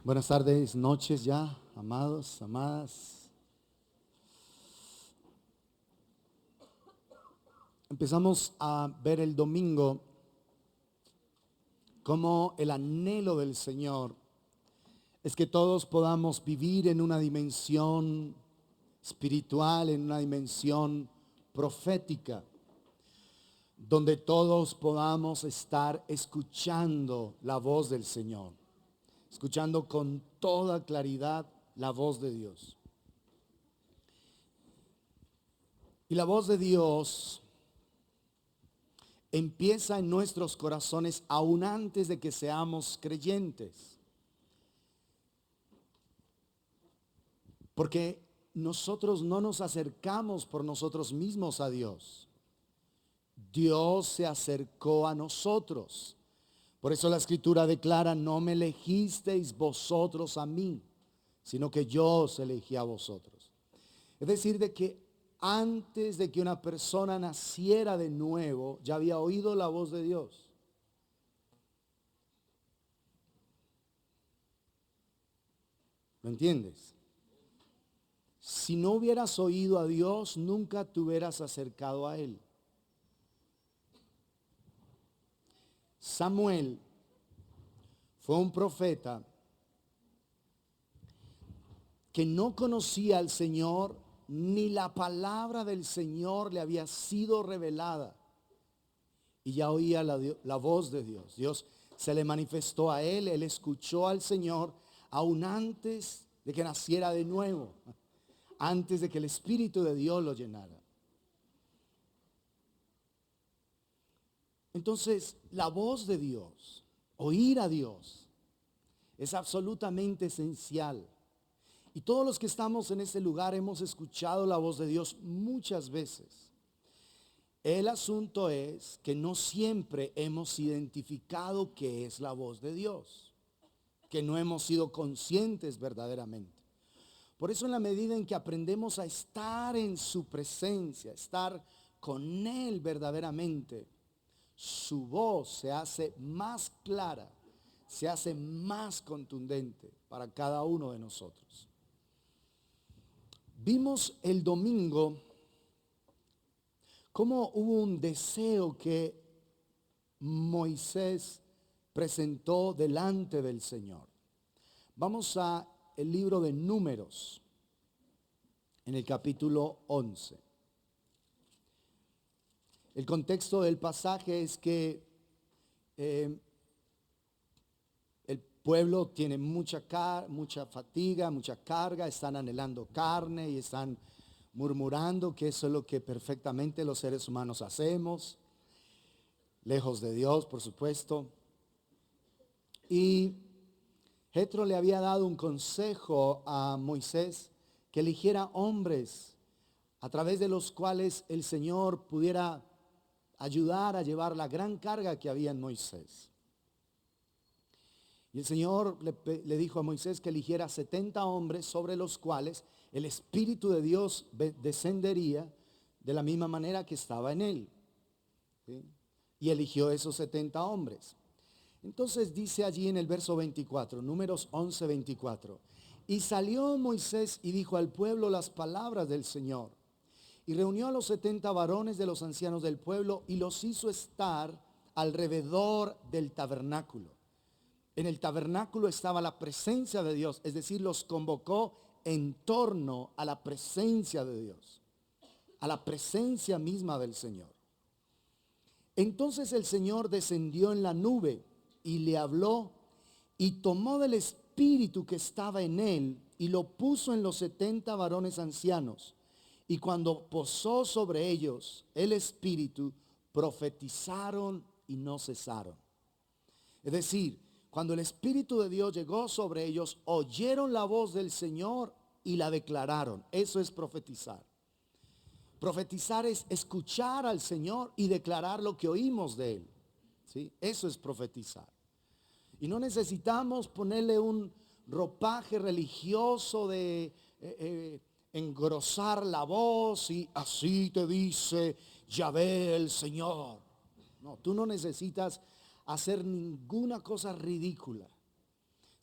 Buenas tardes, noches ya, amados, amadas. Empezamos a ver el domingo cómo el anhelo del Señor es que todos podamos vivir en una dimensión espiritual, en una dimensión profética, donde todos podamos estar escuchando la voz del Señor, escuchando con toda claridad la voz de Dios. Y la voz de Dios empieza en nuestros corazones aún antes de que seamos creyentes. Porque nosotros no nos acercamos por nosotros mismos a Dios. Dios se acercó a nosotros. Por eso la Escritura declara: no me elegisteis vosotros a mí, sino que yo os elegí a vosotros. Es decir, de que antes de que una persona naciera de nuevo, ya había oído la voz de Dios. ¿Lo entiendes? Si no hubieras oído a Dios, nunca te hubieras acercado a Él. Samuel fue un profeta que no conocía al Señor, ni la palabra del Señor le había sido revelada. Y ya oía la voz de Dios. Dios se le manifestó a él escuchó al Señor aún antes de que naciera de nuevo, antes de que el Espíritu de Dios lo llenara. Entonces, la voz de Dios, oír a Dios, es absolutamente esencial. Y todos los que estamos en este lugar hemos escuchado la voz de Dios muchas veces. El asunto es que no siempre hemos identificado qué es la voz de Dios, que no hemos sido conscientes verdaderamente. Por eso, en la medida en que aprendemos a estar en su presencia, estar con Él verdaderamente, su voz se hace más clara, se hace más contundente para cada uno de nosotros. Vimos el domingo cómo hubo un deseo que Moisés presentó delante del Señor. Vamos a el libro de Números, en el capítulo 11. El contexto del pasaje es que el pueblo tiene mucha fatiga, mucha carga, están anhelando carne y están murmurando, que eso es lo que perfectamente los seres humanos hacemos, lejos de Dios, por supuesto. Y Jetro le había dado un consejo a Moisés, que eligiera hombres a través de los cuales el Señor pudiera ayudar a llevar la gran carga que había en Moisés. Y el Señor le dijo a Moisés que eligiera 70 hombres sobre los cuales el Espíritu de Dios descendería de la misma manera que estaba en él. ¿Sí? Y eligió esos 70 hombres. Entonces dice allí en el verso 24, Números 11, 24. Y salió Moisés y dijo al pueblo las palabras del Señor. Y reunió a los 70 varones de los ancianos del pueblo y los hizo estar alrededor del tabernáculo. En el tabernáculo estaba la presencia de Dios, es decir, los convocó en torno a la presencia de Dios, a la presencia misma del Señor. Entonces el Señor descendió en la nube y le habló, y tomó del espíritu que estaba en él y lo puso en los 70 varones ancianos. Y cuando posó sobre ellos el espíritu, profetizaron y no cesaron. Es decir, cuando el Espíritu de Dios llegó sobre ellos, oyeron la voz del Señor y la declararon. Eso es profetizar. Profetizar es escuchar al Señor y declarar lo que oímos de Él. ¿Sí? Eso es profetizar. Y no necesitamos ponerle un ropaje religioso de engrosar la voz y así te dice Yahvé el Señor. No, tú no necesitas hacer ninguna cosa ridícula.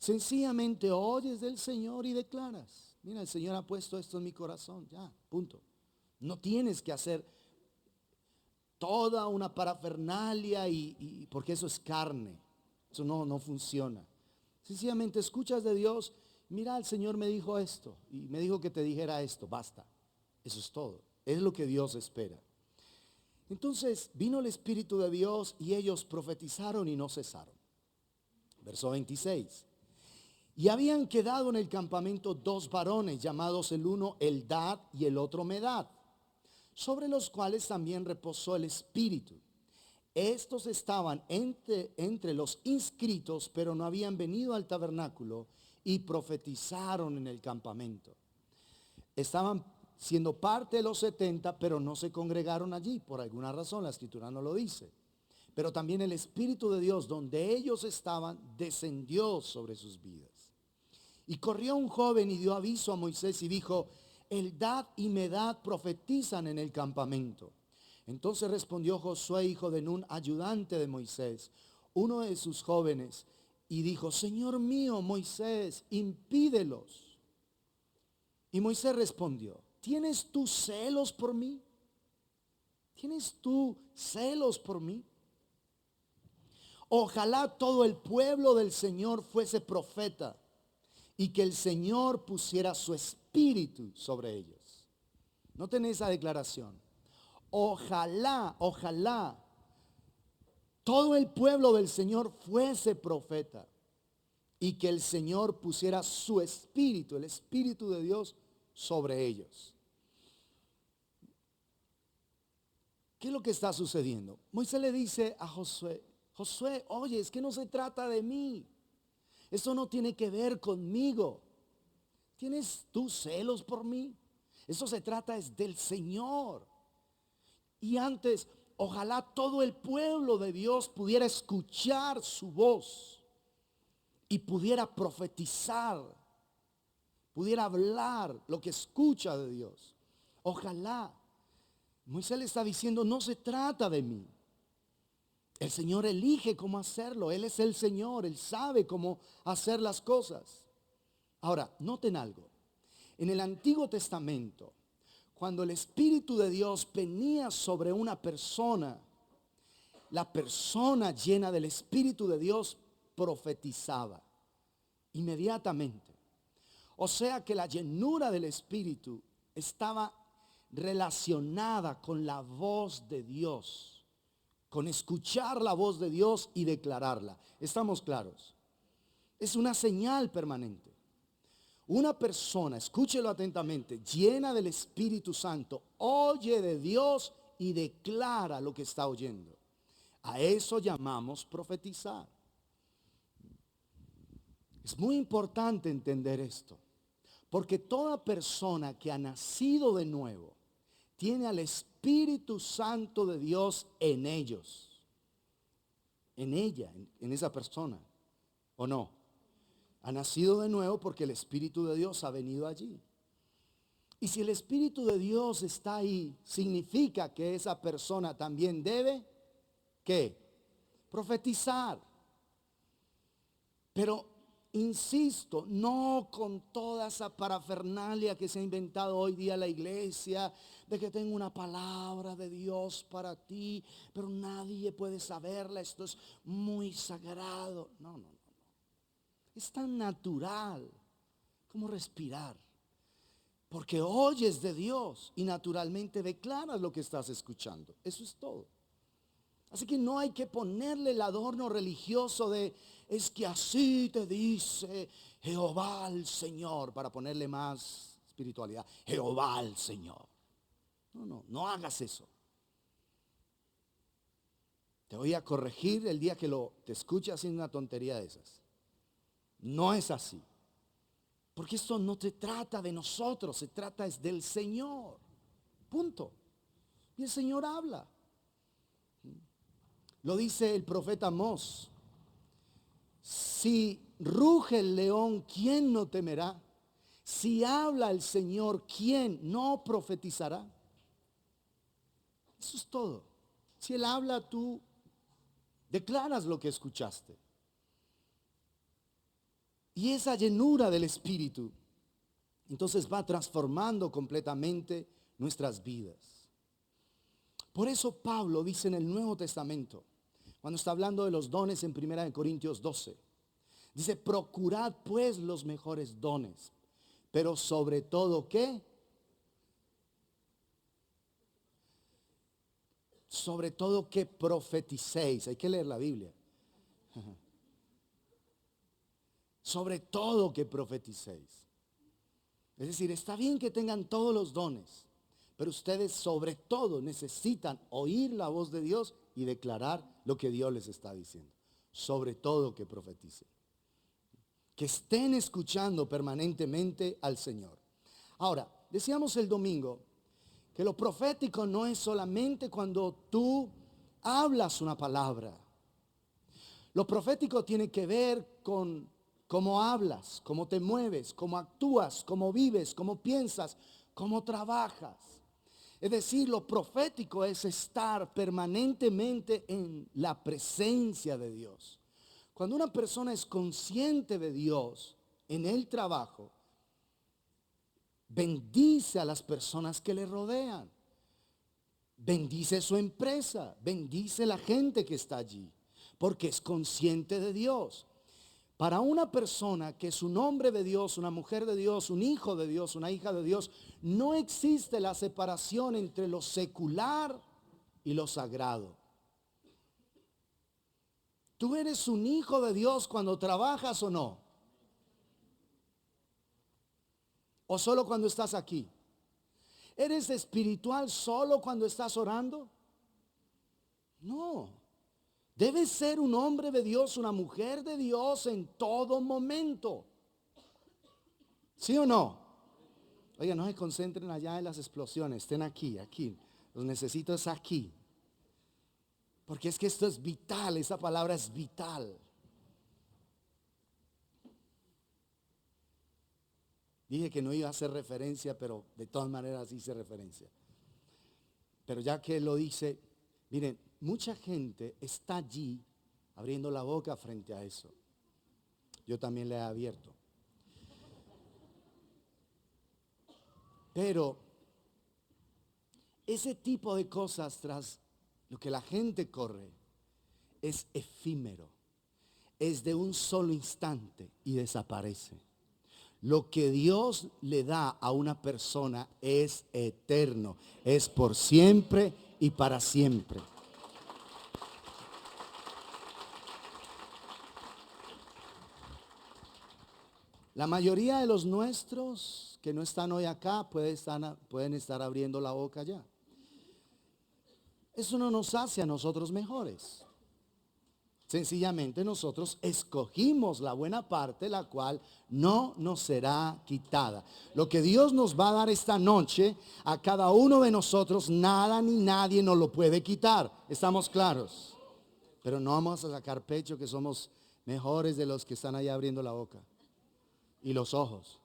Sencillamente oyes del Señor y declaras. Mira, el Señor ha puesto esto en mi corazón. Ya, punto. No tienes que hacer toda una parafernalia porque eso es carne. Eso no funciona. Sencillamente escuchas de Dios. Mira, el Señor me dijo esto y me dijo que te dijera esto. Basta. Eso es todo. Es lo que Dios espera. Entonces vino el Espíritu de Dios y ellos profetizaron y no cesaron. Verso 26. Y habían quedado en el campamento 2 varones, llamados el uno Eldad y el otro Medad, sobre los cuales también reposó el Espíritu. Estos estaban entre los inscritos, pero no habían venido al tabernáculo, y profetizaron en el campamento. Estaban siendo parte de los 70, pero no se congregaron allí, por alguna razón, la Escritura no lo dice. Pero también el Espíritu de Dios, donde ellos estaban, descendió sobre sus vidas. Y corrió un joven y dio aviso a Moisés y dijo: Eldad y Medad profetizan en el campamento. Entonces respondió Josué, hijo de Nun, ayudante de Moisés, uno de sus jóvenes, y dijo: Señor mío, Moisés, impídelos. Y Moisés respondió: ¿tienes tú celos por mí? ¿Tienes tú celos por mí? Ojalá todo el pueblo del Señor fuese profeta, y que el Señor pusiera su espíritu sobre ellos. Noten esa declaración. Ojalá todo el pueblo del Señor fuese profeta, y que el Señor pusiera su espíritu, el Espíritu de Dios, sobre ellos. ¿Qué es lo que está sucediendo? Moisés le dice a Josué: Josué, oye, es que no se trata de mí. Esto no tiene que ver conmigo. ¿Tienes tú celos por mí? Eso se trata es del Señor. Y antes, ojalá todo el pueblo de Dios pudiera escuchar su voz y pudiera profetizar, pudiera hablar lo que escucha de Dios. Ojalá. Moisés le está diciendo: no se trata de mí. El Señor elige cómo hacerlo. Él es el Señor. Él sabe cómo hacer las cosas. Ahora, noten algo. En el Antiguo Testamento, cuando el Espíritu de Dios venía sobre una persona, la persona llena del Espíritu de Dios profetizaba inmediatamente. O sea que la llenura del Espíritu estaba relacionada con la voz de Dios, con escuchar la voz de Dios y declararla. ¿Estamos claros? Es una señal permanente. Una persona, escúchelo atentamente, llena del Espíritu Santo, oye de Dios y declara lo que está oyendo. A eso llamamos profetizar. Es muy importante entender esto, porque toda persona que ha nacido de nuevo tiene al Espíritu Santo de Dios en ellos, en ella, en esa persona, ¿o no? Ha nacido de nuevo porque el Espíritu de Dios ha venido allí. Y si el Espíritu de Dios está ahí, significa que esa persona también debe, ¿qué? Profetizar. Pero insisto, no con toda esa parafernalia que se ha inventado hoy día la iglesia, de que tengo una palabra de Dios para ti, pero nadie puede saberla, esto es muy sagrado. No. Es tan natural como respirar, porque oyes de Dios y naturalmente declaras lo que estás escuchando. Eso es todo. Así que no hay que ponerle el adorno religioso de: es que así te dice Jehová el Señor, para ponerle más espiritualidad. Jehová el Señor. No hagas eso. Te voy a corregir el día que te escuche haciendo una tontería de esas. No es así. Porque esto no se trata de nosotros, se trata es del Señor. Punto. Y el Señor habla. Lo dice el profeta Amós: si ruge el león, ¿quién no temerá? Si habla el Señor, ¿quién no profetizará? Eso es todo. Si Él habla, tú declaras lo que escuchaste. Y esa llenura del Espíritu, entonces va transformando completamente nuestras vidas. Por eso Pablo dice en el Nuevo Testamento, cuando está hablando de los dones en 1 Corintios 12, dice, procurad pues los mejores dones, pero sobre todo, ¿qué? Sobre todo que profeticéis. Hay que leer la Biblia. Sobre todo que profeticéis. Es decir, está bien que tengan todos los dones, pero ustedes sobre todo necesitan oír la voz de Dios y declarar lo que Dios les está diciendo. Sobre todo que profeticen. Que estén escuchando permanentemente al Señor. Ahora, decíamos el domingo que lo profético no es solamente cuando tú hablas una palabra. Lo profético tiene que ver con cómo hablas, cómo te mueves, cómo actúas, cómo vives, cómo piensas, cómo trabajas. Es decir, lo profético es estar permanentemente en la presencia de Dios. Cuando una persona es consciente de Dios en el trabajo, bendice a las personas que le rodean. Bendice su empresa, bendice la gente que está allí, porque es consciente de Dios. Para una persona que es un hombre de Dios, una mujer de Dios, un hijo de Dios, una hija de Dios, no existe la separación entre lo secular y lo sagrado. ¿Tú eres un hijo de Dios cuando trabajas o no? ¿O solo cuando estás aquí? ¿Eres espiritual solo cuando estás orando? No. Debes ser un hombre de Dios, una mujer de Dios en todo momento. ¿Sí o no? Oiga, no se concentren allá en las explosiones, estén aquí, aquí. Los necesito es aquí. Porque es que esto es vital, esa palabra es vital. Dije que no iba a hacer referencia, pero de todas maneras hice referencia. Pero ya que lo dice, miren, mucha gente está allí abriendo la boca frente a eso. Yo también le he abierto. Pero ese tipo de cosas tras lo que la gente corre es efímero. Es de un solo instante y desaparece. Lo que Dios le da a una persona es eterno, es por siempre y para siempre. La mayoría de los nuestros que no están hoy acá pueden estar abriendo la boca ya. Eso no nos hace a nosotros mejores. Sencillamente nosotros escogimos la buena parte, la cual no nos será quitada. Lo que Dios nos va a dar esta noche a cada uno de nosotros, nada ni nadie nos lo puede quitar. ¿Estamos claros? Pero no vamos a sacar pecho que somos mejores de los que están allá abriendo la boca y los ojos.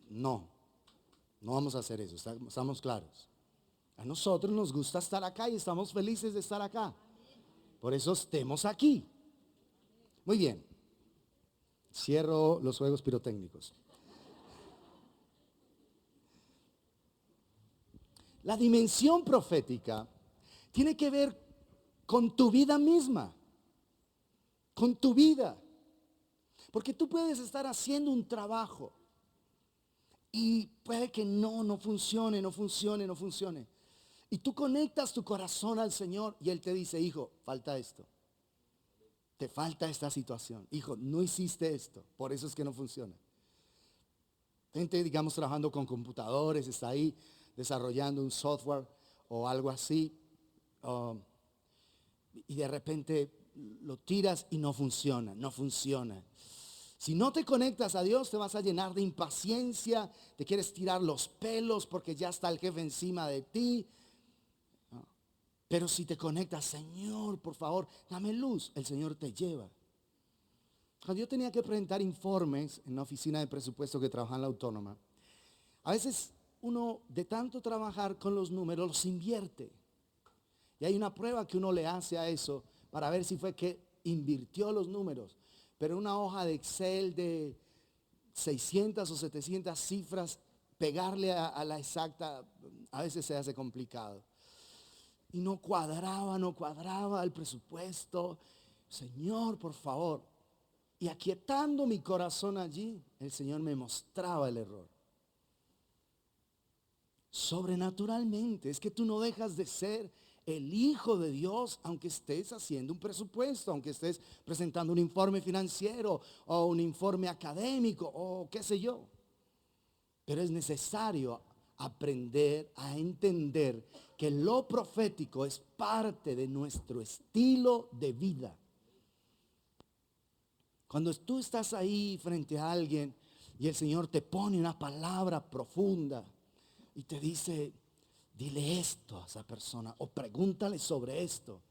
No, no vamos a hacer eso, estamos claros. A nosotros nos gusta estar acá y estamos felices de estar acá. Por eso estemos aquí. Muy bien. Cierro los juegos pirotécnicos. La dimensión profética tiene que ver con tu vida misma. Con tu vida. Porque tú puedes estar haciendo un trabajo y puede que no funcione. Y tú conectas tu corazón al Señor y Él te dice, hijo, falta esto. Te falta esta situación. Hijo, no hiciste esto. Por eso es que no funciona. Gente, digamos, trabajando con computadores, está ahí desarrollando un software o algo así. Y de repente lo tiras y no funciona. Si no te conectas a Dios, te vas a llenar de impaciencia. Te quieres tirar los pelos porque ya está el jefe encima de ti. Pero si te conectas, Señor, por favor, dame luz, el Señor te lleva. Cuando yo tenía que presentar informes en una oficina de presupuesto que trabajaba en la Autónoma, a veces uno de tanto trabajar con los números los invierte. Y hay una prueba que uno le hace a eso para ver si fue que invirtió los números. pero una hoja de Excel de 600 o 700 cifras, pegarle a la exacta, a veces se hace complicado. Y no cuadraba el presupuesto. Señor, por favor. Y aquietando mi corazón allí, el Señor me mostraba el error. Sobrenaturalmente, es que tú no dejas de ser el hijo de Dios, aunque estés haciendo un presupuesto, aunque estés presentando un informe financiero o un informe académico o qué sé yo. Pero es necesario aprender a entender que lo profético es parte de nuestro estilo de vida. Cuando tú estás ahí frente a alguien y el Señor te pone una palabra profunda y te dice, dile esto a esa persona o pregúntale sobre esto.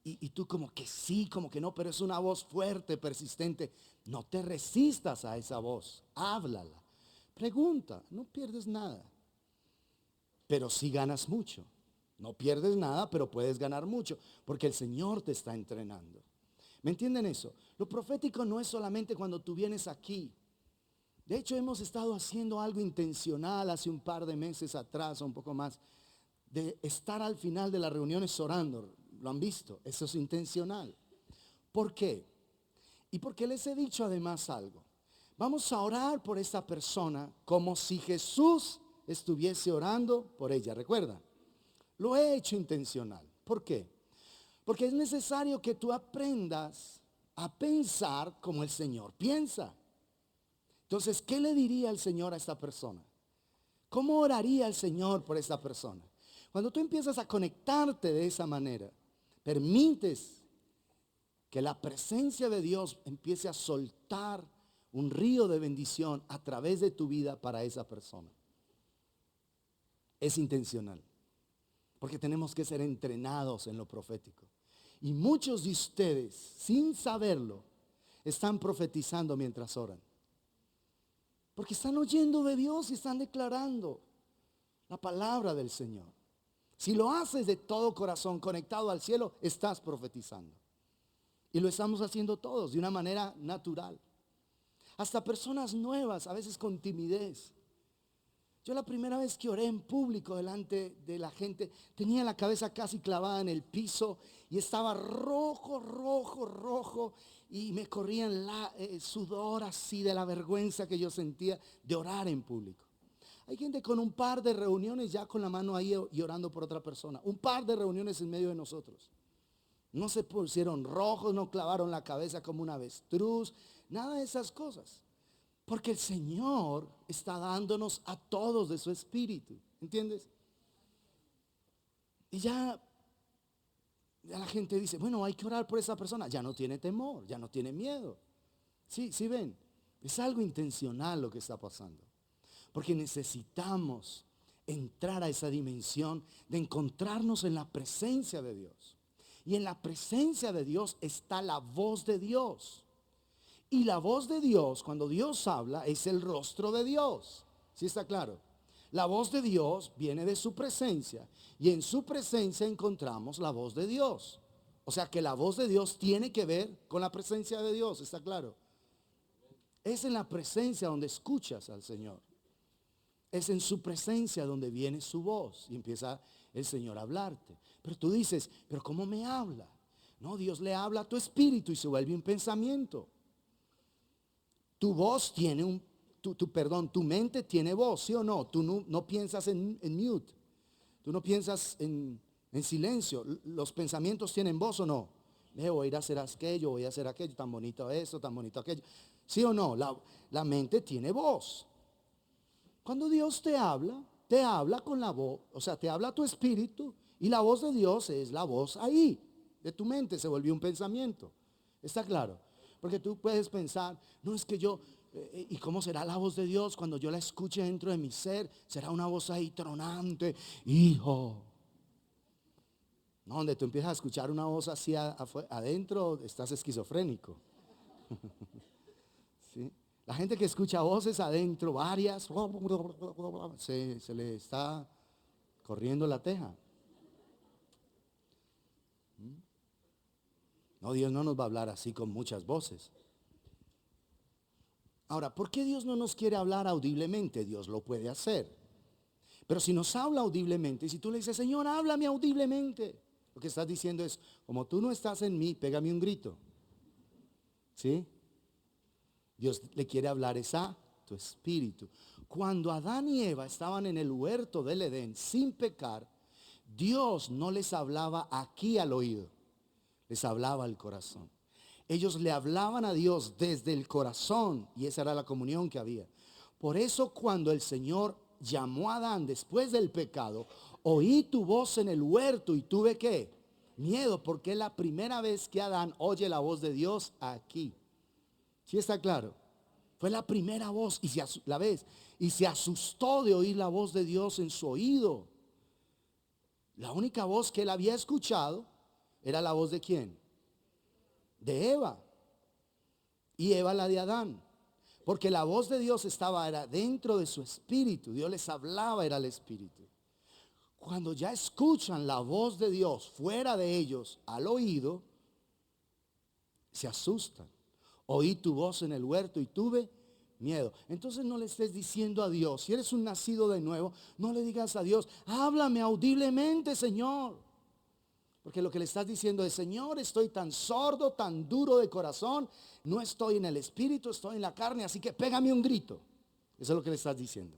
Y tú como que sí, como que no, pero es una voz fuerte, persistente. No te resistas a esa voz, háblala. Pregunta, no pierdes nada, pero sí ganas mucho. No pierdes nada, pero puedes ganar mucho, porque el Señor te está entrenando. ¿Me entienden eso? Lo profético no es solamente cuando tú vienes aquí. De hecho, hemos estado haciendo algo intencional hace un par de meses atrás o un poco más, de estar al final de las reuniones orando. ¿Lo han visto? Eso es intencional. ¿Por qué? Y porque les he dicho además algo. Vamos a orar por esta persona como si Jesús estuviese orando por ella. ¿Recuerda? Lo he hecho intencional. ¿Por qué? Porque es necesario que tú aprendas a pensar como el Señor piensa. Entonces, ¿qué le diría el Señor a esta persona? ¿Cómo oraría el Señor por esta persona? Cuando tú empiezas a conectarte de esa manera, permites que la presencia de Dios empiece a soltar un río de bendición a través de tu vida para esa persona. Es intencional, porque tenemos que ser entrenados en lo profético. Y muchos de ustedes, sin saberlo, están profetizando mientras oran. Porque están oyendo de Dios y están declarando la palabra del Señor. Si lo haces de todo corazón, conectado al cielo, estás profetizando. Y lo estamos haciendo todos de una manera natural. Hasta personas nuevas, a veces con timidez. Yo la primera vez que oré en público delante de la gente, tenía la cabeza casi clavada en el piso y estaba rojo y me corría sudor así de la vergüenza que yo sentía de orar en público. Hay gente con un par de reuniones ya con la mano ahí y orando por otra persona. Un par de reuniones en medio de nosotros. No se pusieron rojos, no clavaron la cabeza como un avestruz, nada de esas cosas. Porque el Señor está dándonos a todos de su espíritu. ¿Entiendes? Y ya la gente dice, bueno, hay que orar por esa persona. Ya no tiene temor, ya no tiene miedo. Sí ven, es algo intencional lo que está pasando. Porque necesitamos entrar a esa dimensión de encontrarnos en la presencia de Dios. Y en la presencia de Dios está la voz de Dios. Y la voz de Dios, cuando Dios habla, es el rostro de Dios. ¿Sí está claro? La voz de Dios viene de su presencia. Y en su presencia encontramos la voz de Dios. O sea que la voz de Dios tiene que ver con la presencia de Dios. ¿Está claro? Es en la presencia donde escuchas al Señor. Es en su presencia donde viene su voz y empieza el Señor a hablarte. Pero tú dices, pero ¿cómo me habla? No, Dios le habla a tu espíritu y se vuelve un pensamiento. Tu voz tiene tu mente tiene voz, ¿sí o no? Tú no piensas en mute. Tú no piensas en silencio. Los pensamientos tienen voz o no. Voy a ir a hacer aquello, voy a hacer aquello, tan bonito esto, tan bonito aquello. ¿Sí o no? La mente tiene voz. Cuando Dios te habla con la voz, o sea, te habla tu espíritu y la voz de Dios es la voz ahí, de tu mente, se volvió un pensamiento. ¿Está claro? Porque tú puedes pensar, no es que yo, ¿y cómo será la voz de Dios cuando yo la escuche dentro de mi ser? Será una voz ahí tronante, hijo. No, donde tú empiezas a escuchar una voz así adentro, estás esquizofrénico. ¿Sí? La gente que escucha voces adentro, varias, se le está corriendo la teja. No, Dios no nos va a hablar así con muchas voces. Ahora, ¿por qué Dios no nos quiere hablar audiblemente? Dios lo puede hacer. Pero si nos habla audiblemente, y si tú le dices, Señor, háblame audiblemente, lo que estás diciendo es, como tú no estás en mí, pégame un grito. ¿Sí? Dios le quiere hablar es a tu espíritu. Cuando Adán y Eva estaban en el huerto del Edén sin pecar, Dios no les hablaba aquí al oído, les hablaba al corazón. Ellos le hablaban a Dios desde el corazón y esa era la comunión que había. Por eso cuando el Señor llamó a Adán después del pecado, oí tu voz en el huerto y tuve ¿qué? Miedo, porque es la primera vez que Adán oye la voz de Dios aquí. ¿Sí está claro? Fue la primera voz y se asustó de oír la voz de Dios en su oído. La única voz que él había escuchado era la voz de ¿quién? De Eva. Y Eva la de Adán. Porque la voz de Dios era dentro de su espíritu. Dios les hablaba, era el espíritu. Cuando ya escuchan la voz de Dios fuera de ellos al oído, se asustan. Oí tu voz en el huerto y tuve miedo. Entonces no le estés diciendo a Dios, si eres un nacido de nuevo, no le digas a Dios, háblame audiblemente, Señor. Porque lo que le estás diciendo es, Señor, estoy tan sordo, tan duro de corazón, no estoy en el espíritu, estoy en la carne, así que pégame un grito. Eso es lo que le estás diciendo.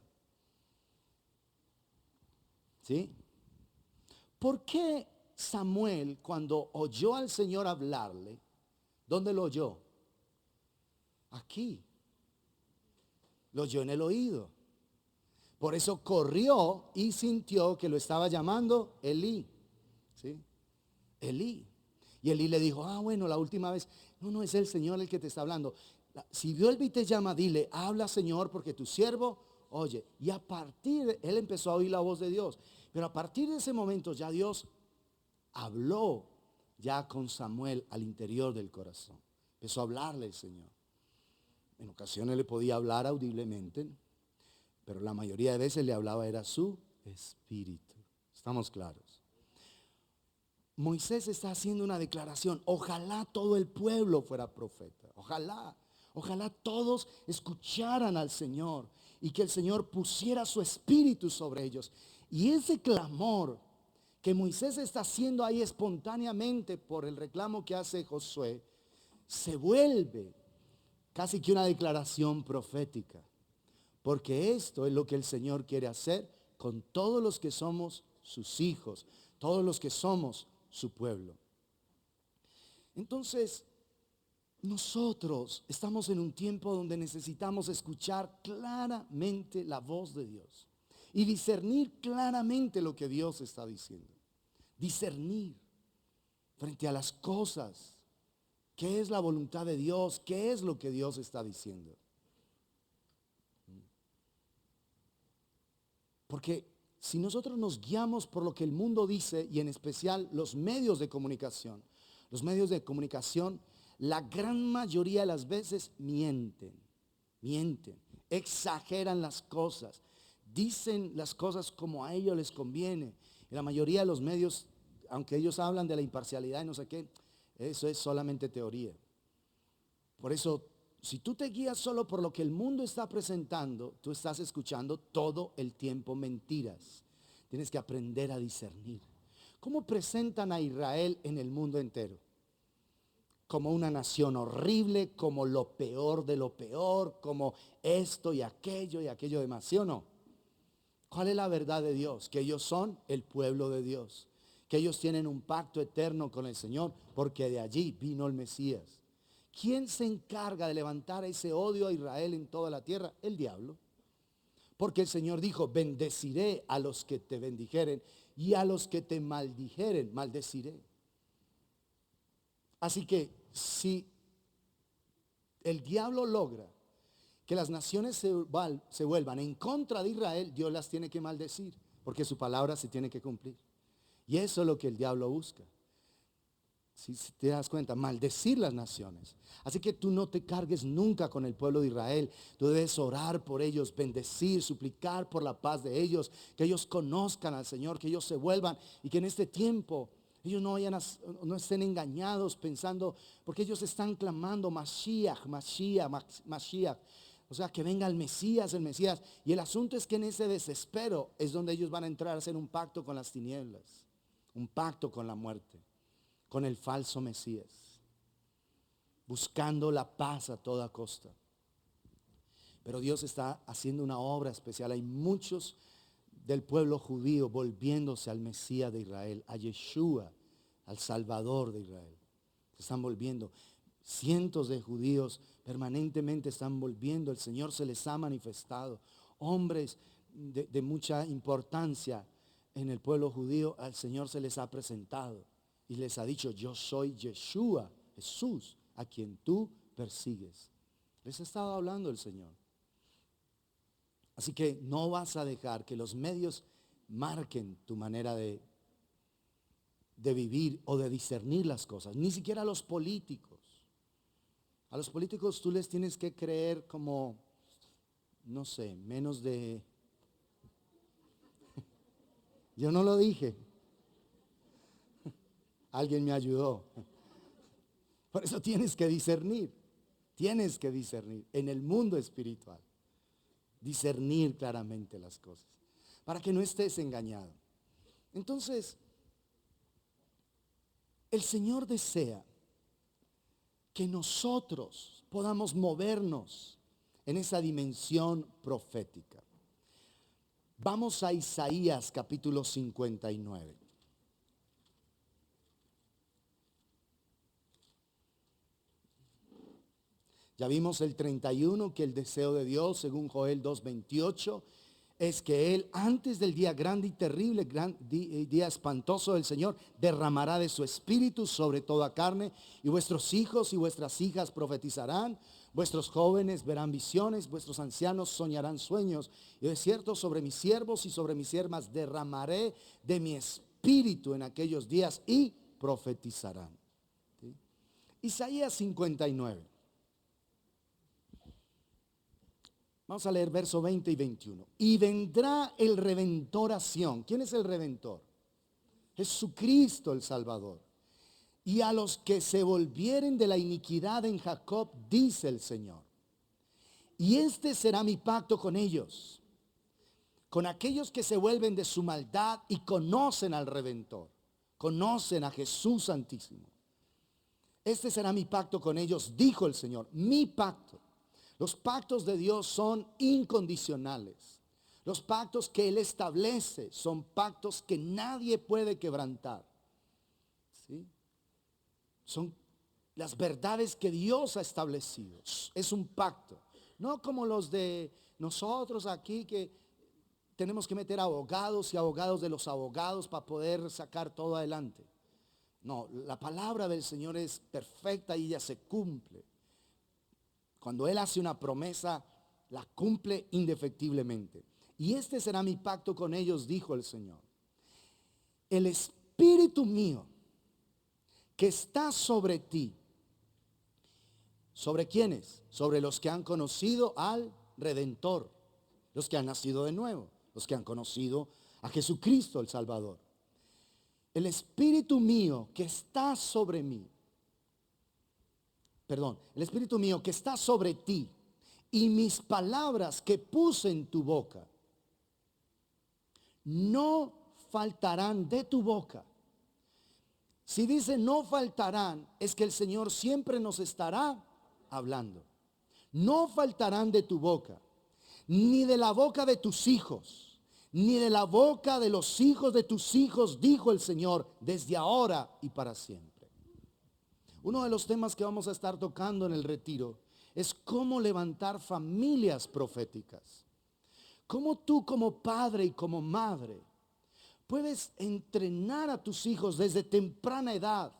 ¿Sí? ¿Por qué Samuel, cuando oyó al Señor hablarle, dónde lo oyó? Aquí. Lo oyó en el oído. Por eso corrió y sintió que lo estaba llamando Elí. ¿Sí? Elí. Y Elí le dijo, bueno, la última vez, no es el Señor el que te está hablando. Si vuelve y te llama, dile, habla Señor, porque tu siervo oye. Y a partir de, él empezó a oír la voz de Dios. Pero a partir de ese momento ya Dios habló ya con Samuel al interior del corazón. Empezó a hablarle el Señor. En ocasiones le podía hablar audiblemente, pero la mayoría de veces le hablaba era su espíritu. ¿Estamos claros? Moisés está haciendo una declaración. Ojalá todo el pueblo fuera profeta. Ojalá todos escucharan al Señor y que el Señor pusiera su espíritu sobre ellos. Y ese clamor que Moisés está haciendo ahí espontáneamente por el reclamo que hace Josué, se vuelve casi que una declaración profética. Porque esto es lo que el Señor quiere hacer con todos los que somos sus hijos, todos los que somos su pueblo. Entonces, nosotros estamos en un tiempo donde necesitamos escuchar claramente la voz de Dios y discernir claramente lo que Dios está diciendo. Discernir frente a las cosas. ¿Qué es la voluntad de Dios? ¿Qué es lo que Dios está diciendo? Porque si nosotros nos guiamos por lo que el mundo dice, y en especial los medios de comunicación, la gran mayoría de las veces mienten, exageran las cosas, dicen las cosas como a ellos les conviene. Y la mayoría de los medios, aunque ellos hablan de la imparcialidad y no sé qué, eso es solamente teoría. Por eso, si tú te guías solo por lo que el mundo está presentando, tú estás escuchando todo el tiempo mentiras. Tienes que aprender a discernir. ¿Cómo presentan a Israel en el mundo entero? Como una nación horrible, como lo peor de lo peor, como esto y aquello demás, ¿sí o no? ¿Cuál es la verdad de Dios? Que ellos son el pueblo de Dios, que ellos tienen un pacto eterno con el Señor, porque de allí vino el Mesías. ¿Quién se encarga de levantar ese odio a Israel en toda la tierra? El diablo. Porque el Señor dijo, bendeciré a los que te bendijeren y a los que te maldijeren, maldeciré. Así que si el diablo logra que las naciones se vuelvan en contra de Israel, Dios las tiene que maldecir, porque su palabra se tiene que cumplir. Y eso es lo que el diablo busca. Si te das cuenta, maldecir las naciones. Así que tú no te cargues nunca con el pueblo de Israel. Tú debes orar por ellos, bendecir, suplicar por la paz de ellos, que ellos conozcan al Señor, que ellos se vuelvan y que en este tiempo ellos no estén engañados pensando, porque ellos están clamando Mashiach, Mashiach, Mashiach. O sea, que venga el Mesías, el Mesías. Y el asunto es que en ese desespero es donde ellos van a entrar a hacer un pacto con las tinieblas, un pacto con la muerte, con el falso Mesías, buscando la paz a toda costa. Pero Dios está haciendo una obra especial. Hay muchos del pueblo judío volviéndose al Mesías de Israel, a Yeshua, al Salvador de Israel. Se están volviendo. Cientos de judíos permanentemente están volviendo. El Señor se les ha manifestado. Hombres de mucha importancia en el pueblo judío, al Señor se les ha presentado y les ha dicho: yo soy Yeshua, Jesús, a quien tú persigues. Les ha estado hablando el Señor. Así que no vas a dejar que los medios marquen tu manera de vivir o de discernir las cosas. Ni siquiera a los políticos. A los políticos tú les tienes que creer como, no sé, menos de... Yo no lo dije. Alguien me ayudó. Por eso tienes que discernir. Tienes que discernir en el mundo espiritual. Discernir claramente las cosas, para que no estés engañado. Entonces, el Señor desea que nosotros podamos movernos en esa dimensión profética. Vamos a Isaías capítulo 59. Ya vimos el 31, que el deseo de Dios, según Joel 2:28, es que Él, antes del día grande y terrible, día espantoso del Señor, derramará de su espíritu sobre toda carne, y vuestros hijos y vuestras hijas profetizarán, vuestros jóvenes verán visiones, vuestros ancianos soñarán sueños, y de cierto sobre mis siervos y sobre mis siervas derramaré de mi espíritu en aquellos días y profetizarán. ¿Sí? Isaías 59. Vamos a leer verso 20 y 21. Y vendrá el Redentor a Sión. ¿Quién es el Redentor? Jesucristo el Salvador. Y a los que se volvieren de la iniquidad en Jacob, dice el Señor. Y este será mi pacto con ellos, con aquellos que se vuelven de su maldad y conocen al Redentor, conocen a Jesús Santísimo. Este será mi pacto con ellos, dijo el Señor, mi pacto. Los pactos de Dios son incondicionales. Los pactos que Él establece son pactos que nadie puede quebrantar. ¿Sí? Son las verdades que Dios ha establecido. Es un pacto. No como los de nosotros aquí, que tenemos que meter abogados y abogados de los abogados para poder sacar todo adelante. No, la palabra del Señor es perfecta y ella se cumple. Cuando Él hace una promesa, la cumple indefectiblemente. Y este será mi pacto con ellos, dijo el Señor. El espíritu mío que está sobre ti. ¿Sobre quiénes? Sobre los que han conocido al Redentor, los que han nacido de nuevo, los que han conocido a Jesucristo el Salvador. El espíritu mío que está sobre mí. El espíritu mío que está sobre ti y mis palabras que puse en tu boca no faltarán de tu boca. Si dice no faltarán, es que el Señor siempre nos estará hablando. No faltarán de tu boca, ni de la boca de tus hijos, ni de la boca de los hijos de tus hijos, dijo el Señor, desde ahora y para siempre. Uno de los temas que vamos a estar tocando en el retiro es cómo levantar familias proféticas. Cómo tú como padre y como madre puedes entrenar a tus hijos desde temprana edad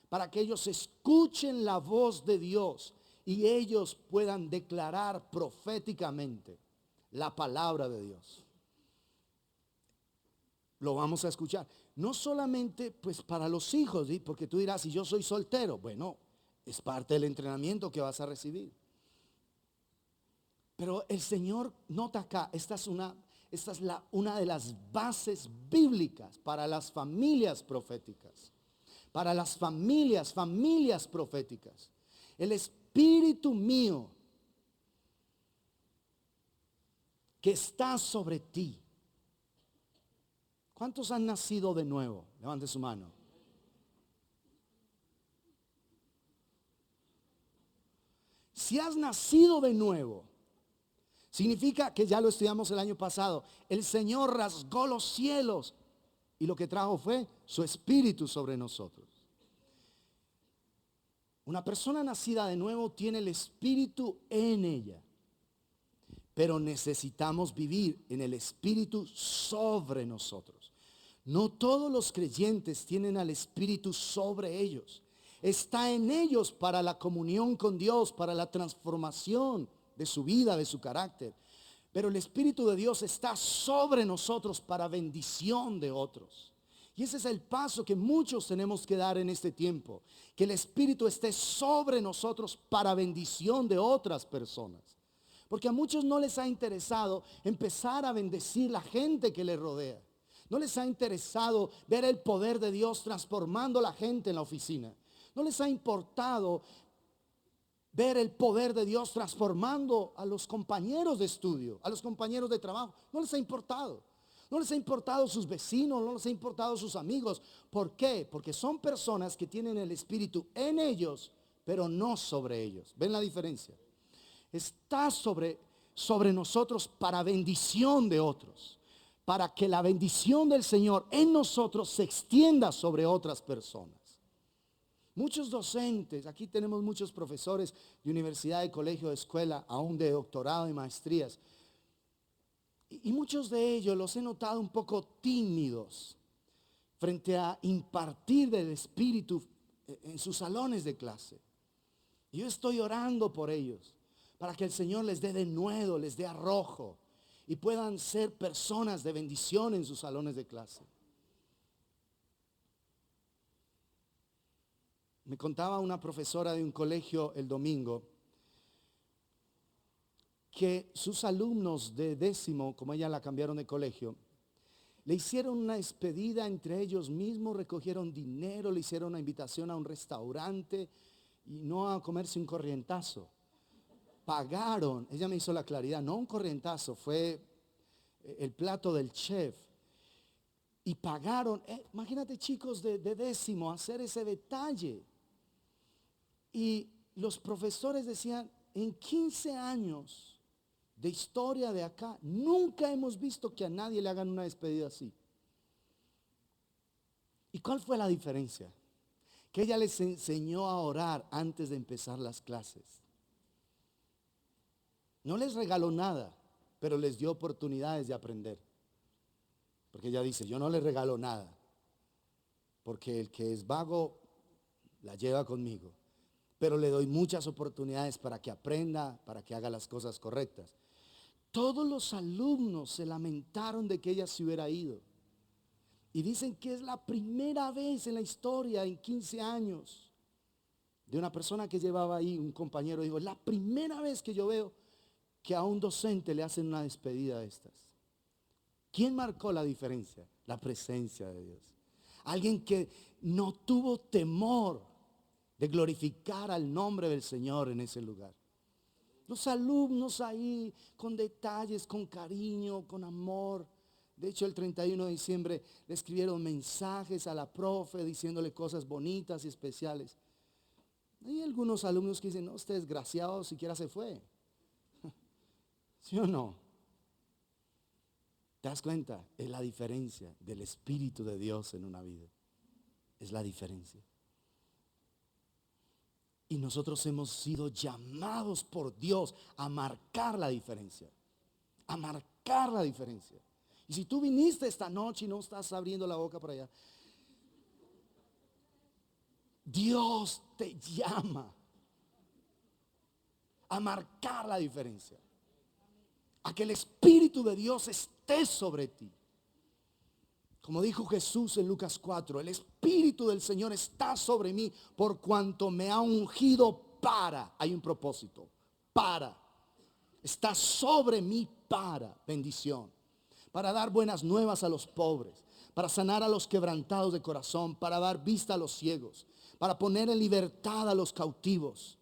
para que ellos escuchen la voz de Dios y ellos puedan declarar proféticamente la palabra de Dios. Lo vamos a escuchar. No solamente pues para los hijos, ¿sí? Porque tú dirás, si yo soy soltero, bueno, es parte del entrenamiento que vas a recibir. Pero el Señor nota acá, esta es una de las bases bíblicas para las familias proféticas. Para las familias proféticas. El espíritu mío que está sobre ti. ¿Cuántos han nacido de nuevo? Levante su mano. Si has nacido de nuevo, significa que ya lo estudiamos el año pasado. El Señor rasgó los cielos y lo que trajo fue su espíritu sobre nosotros. Una persona nacida de nuevo tiene el espíritu en ella. Pero necesitamos vivir en el espíritu sobre nosotros. No todos los creyentes tienen al espíritu sobre ellos. Está en ellos para la comunión con Dios, para la transformación de su vida, de su carácter. Pero el Espíritu de Dios está sobre nosotros para bendición de otros. Y ese es el paso que muchos tenemos que dar en este tiempo. Que el Espíritu esté sobre nosotros para bendición de otras personas. Porque a muchos no les ha interesado empezar a bendecir la gente que les rodea. No les ha interesado ver el poder de Dios transformando a la gente en la oficina. No les ha importado ver el poder de Dios transformando a los compañeros de estudio, a los compañeros de trabajo. No les ha importado. No les ha importado sus vecinos, no les ha importado sus amigos. ¿Por qué? Porque son personas que tienen el Espíritu en ellos, pero no sobre ellos. ¿Ven la diferencia? Está sobre nosotros para bendición de otros. Para que la bendición del Señor en nosotros se extienda sobre otras personas. Muchos docentes, aquí tenemos muchos profesores de universidad, de colegio, de escuela, aún de doctorado y maestrías. Y muchos de ellos los he notado un poco tímidos frente a impartir del Espíritu en sus salones de clase. Y yo estoy orando por ellos, para que el Señor les dé denuedo, les dé arrojo y puedan ser personas de bendición en sus salones de clase. Me contaba una profesora de un colegio el domingo que sus alumnos de 10º, como ella la cambiaron de colegio, le hicieron una despedida entre ellos mismos, recogieron dinero, le hicieron una invitación a un restaurante y no a comerse un corrientazo. Pagaron, ella me hizo la claridad, no un corrientazo, fue el plato del chef. Y pagaron, imagínate chicos de 10º hacer ese detalle. Y los profesores decían, en 15 años de historia de acá, nunca hemos visto que a nadie le hagan una despedida así. ¿Y cuál fue la diferencia? Que ella les enseñó a orar antes de empezar las clases. No les regaló nada, pero les dio oportunidades de aprender. Porque ella dice, yo no le regalo nada, porque el que es vago la lleva conmigo. Pero le doy muchas oportunidades para que aprenda, para que haga las cosas correctas. Todos los alumnos se lamentaron de que ella se hubiera ido. Y dicen que es la primera vez en la historia, en 15 años, de una persona que llevaba ahí, un compañero dijo, es la primera vez que yo veo que a un docente le hacen una despedida de estas. ¿Quién marcó la diferencia? La presencia de Dios. Alguien que no tuvo temor de glorificar al nombre del Señor en ese lugar. Los alumnos ahí con detalles, con cariño, con amor. De hecho, el 31 de diciembre le escribieron mensajes a la profe diciéndole cosas bonitas y especiales. Hay algunos alumnos que dicen, no, este desgraciado siquiera se fue. ¿Sí o no? ¿Te das cuenta? Es la diferencia del Espíritu de Dios en una vida. Es la diferencia. Y nosotros hemos sido llamados por Dios a marcar la diferencia. A marcar la diferencia. Y si tú viniste esta noche y no estás abriendo la boca para allá, Dios te llama a marcar la diferencia. A que el Espíritu de Dios esté sobre ti. Como dijo Jesús en Lucas 4, el Espíritu del Señor está sobre mí por cuanto me ha ungido para, hay un propósito, para, está sobre mí para bendición, para dar buenas nuevas a los pobres, para sanar a los quebrantados de corazón, para dar vista a los ciegos, para poner en libertad a los cautivos,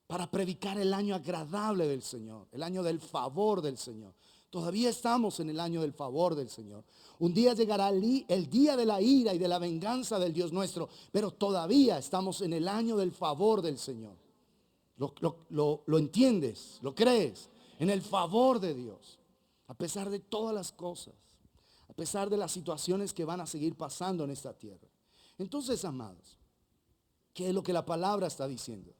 para predicar el año agradable del Señor, el año del favor del Señor. Todavía estamos en el año del favor del Señor. Un día llegará el día de la ira y de la venganza del Dios nuestro, pero todavía estamos en el año del favor del Señor. ¿Lo entiendes? ¿Lo crees? En el favor de Dios. A pesar de todas las cosas, a pesar de las situaciones que van a seguir pasando en esta tierra. Entonces, amados, ¿qué es lo que la palabra está diciendo?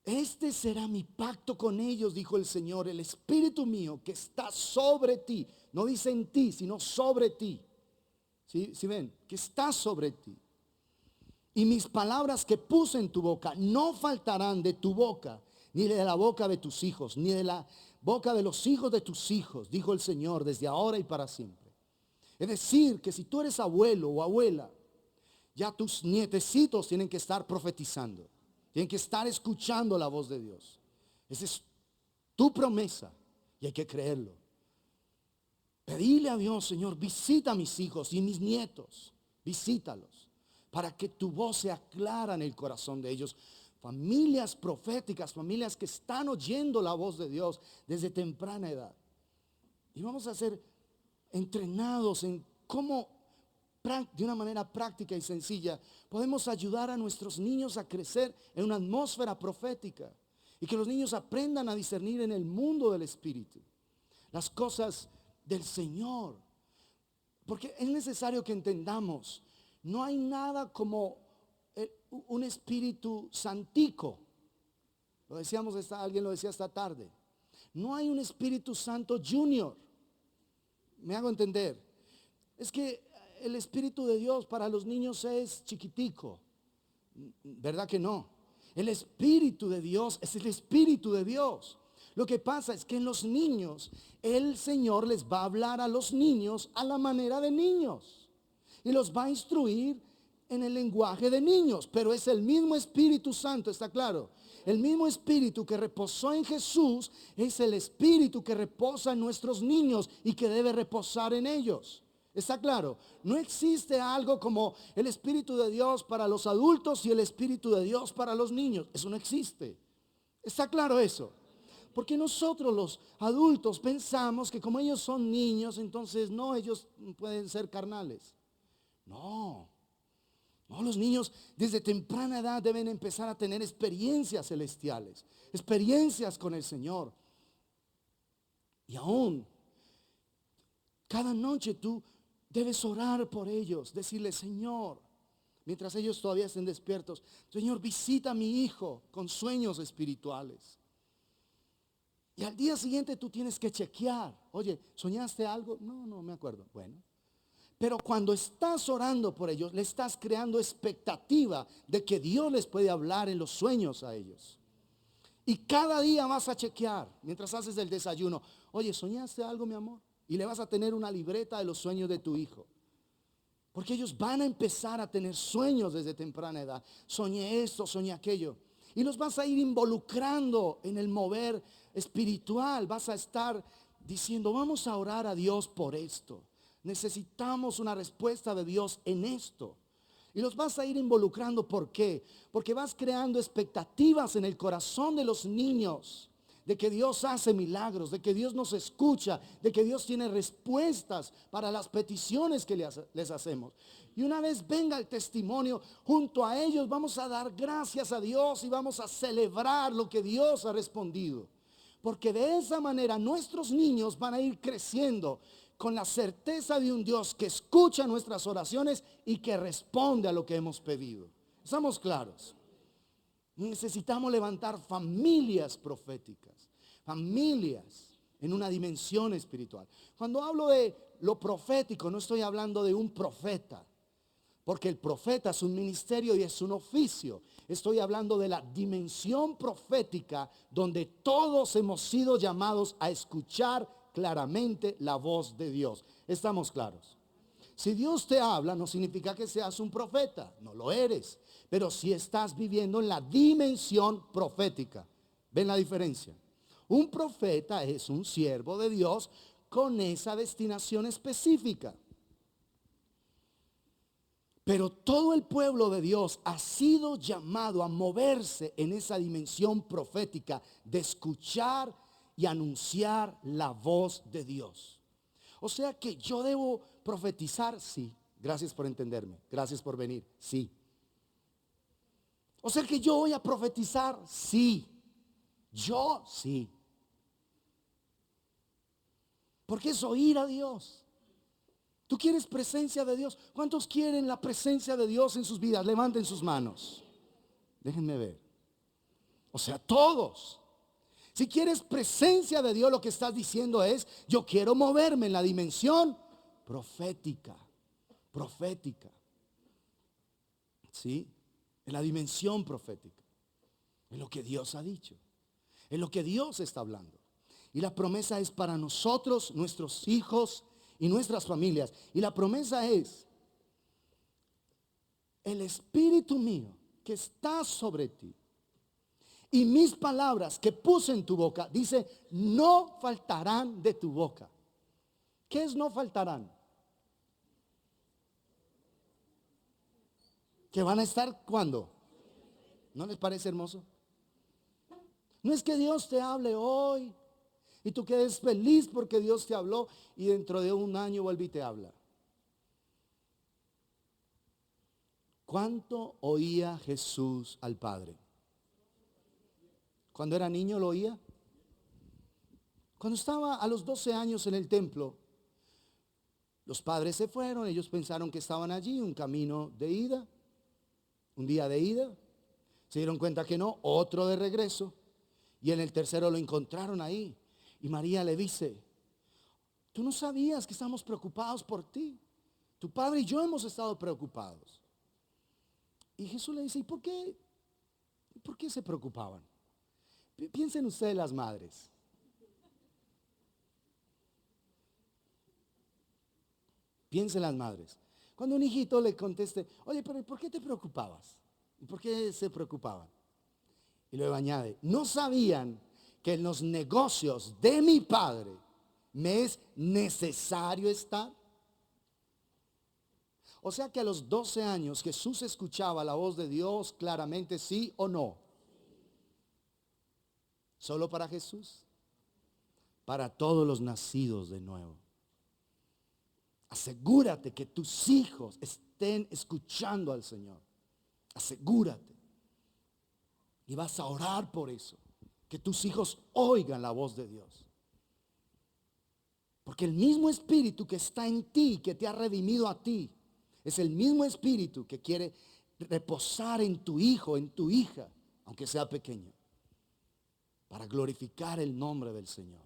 Este será mi pacto con ellos, dijo el Señor, el Espíritu mío que está sobre ti. No dice en ti, sino sobre ti. ¿Sí ven? Que está sobre ti. Y mis palabras que puse en tu boca no faltarán de tu boca, ni de la boca de tus hijos, ni de la boca de los hijos de tus hijos, dijo el Señor, desde ahora y para siempre. Es decir, que si tú eres abuelo o abuela, ya tus nietecitos tienen que estar profetizando. Tienen que estar escuchando la voz de Dios. Esa es tu promesa y hay que creerlo. Pedile a Dios, Señor, visita a mis hijos y mis nietos. Visítalos para que tu voz sea clara en el corazón de ellos. Familias proféticas, familias que están oyendo la voz de Dios desde temprana edad. Y vamos a ser entrenados en cómo, de una manera práctica y sencilla, podemos ayudar a nuestros niños a crecer en una atmósfera profética y que los niños aprendan a discernir en el mundo del Espíritu las cosas del Señor. Porque es necesario que entendamos, no hay nada como un espíritu santico. Lo decíamos, alguien lo decía esta tarde. No hay un Espíritu Santo Junior. Me hago entender. Es que el Espíritu de Dios para los niños es chiquitico. ¿Verdad que no? El Espíritu de Dios es el Espíritu de Dios. Lo que pasa es que en los niños, el Señor les va a hablar a los niños a la manera de niños. Y los va a instruir en el lenguaje de niños. Pero es el mismo Espíritu Santo, ¿está claro? El mismo Espíritu que reposó en Jesús es el Espíritu que reposa en nuestros niños y que debe reposar en ellos. ¿Está claro? No existe algo como el Espíritu de Dios para los adultos y el Espíritu de Dios para los niños. Eso no existe. ¿Está claro eso? Porque nosotros los adultos pensamos que como ellos son niños, entonces no, ellos pueden ser carnales. No, los niños desde temprana edad deben empezar a tener experiencias celestiales, experiencias con el Señor. Y aún, cada noche tú debes orar por ellos, decirle, Señor, mientras ellos todavía estén despiertos, Señor, visita a mi hijo con sueños espirituales. Y al día siguiente tú tienes que chequear. Oye, ¿soñaste algo? No me acuerdo. Bueno. Pero cuando estás orando por ellos, le estás creando expectativa de que Dios les puede hablar en los sueños a ellos. Y cada día vas a chequear, mientras haces el desayuno. Oye, ¿soñaste algo, mi amor? Y le vas a tener una libreta de los sueños de tu hijo. Porque ellos van a empezar a tener sueños desde temprana edad. Soñé esto, soñé aquello. Y los vas a ir involucrando en el mover espiritual. Vas a estar diciendo, vamos a orar a Dios por esto. Necesitamos una respuesta de Dios en esto. Y los vas a ir involucrando. ¿Por qué? Porque vas creando expectativas en el corazón de los niños. De que Dios hace milagros, de que Dios nos escucha, de que Dios tiene respuestas para las peticiones que les hacemos. Y una vez venga el testimonio, junto a ellos vamos a dar gracias a Dios y vamos a celebrar lo que Dios ha respondido. Porque de esa manera nuestros niños van a ir creciendo con la certeza de un Dios que escucha nuestras oraciones y que responde a lo que hemos pedido. ¿Estamos claros? Necesitamos levantar familias proféticas, familias en una dimensión espiritual. Cuando hablo de lo profético, no estoy hablando de un profeta, porque el profeta es un ministerio y es un oficio. Estoy hablando de la dimensión profética donde todos hemos sido llamados a escuchar claramente la voz de Dios. ¿Estamos claros? Si Dios te habla, no significa que seas un profeta, no lo eres, pero si estás viviendo en la dimensión profética. ¿Ven la diferencia? Un profeta es un siervo de Dios con esa destinación específica. Pero todo el pueblo de Dios ha sido llamado a moverse en esa dimensión profética de escuchar y anunciar la voz de Dios. O sea que yo debo profetizar, sí. Gracias por entenderme, gracias por venir, sí. O sea que yo voy a profetizar, sí. Yo sí. Porque es oír a Dios. ¿Tú quieres presencia de Dios? ¿Cuántos quieren la presencia de Dios en sus vidas? Levanten sus manos. Déjenme ver. O sea, todos. Si quieres presencia de Dios, lo que estás diciendo es, yo quiero moverme en la dimensión profética. Profética. ¿Sí? En la dimensión profética. En lo que Dios ha dicho. En lo que Dios está hablando. Y la promesa es para nosotros, nuestros hijos y nuestras familias. Y la promesa es, el Espíritu mío que está sobre ti y mis palabras que puse en tu boca, dice, no faltarán de tu boca. ¿Qué es no faltarán? Que van a estar ¿cuándo? ¿No les parece hermoso? No es que Dios te hable hoy y tú quedes feliz porque Dios te habló y dentro de un año vuelve y te habla. ¿Cuánto oía Jesús al Padre? Cuando era niño lo oía. Cuando estaba a los 12 años en el templo, los padres se fueron, ellos pensaron que estaban allí, un camino de ida, un día de ida. Se dieron cuenta que no, otro de regreso. Y en el tercero lo encontraron ahí. Y María le dice, tú no sabías que estamos preocupados por ti. Tu padre y yo hemos estado preocupados. Y Jesús le dice, ¿y por qué? ¿Por qué se preocupaban? Piensen ustedes las madres. Piensen las madres. Cuando un hijito le conteste, oye, pero ¿por qué te preocupabas? ¿Y por qué se preocupaban? Y luego añade, ¿no sabían que en los negocios de mi padre me es necesario estar? O sea que a los 12 años Jesús escuchaba la voz de Dios claramente, sí o no. ¿Solo para Jesús? Para todos los nacidos de nuevo. Asegúrate que tus hijos estén escuchando al Señor. Asegúrate. Y vas a orar por eso. Que tus hijos oigan la voz de Dios. Porque el mismo espíritu que está en ti, que te ha redimido a ti, es el mismo espíritu que quiere reposar en tu hijo, en tu hija, aunque sea pequeño, para glorificar el nombre del Señor.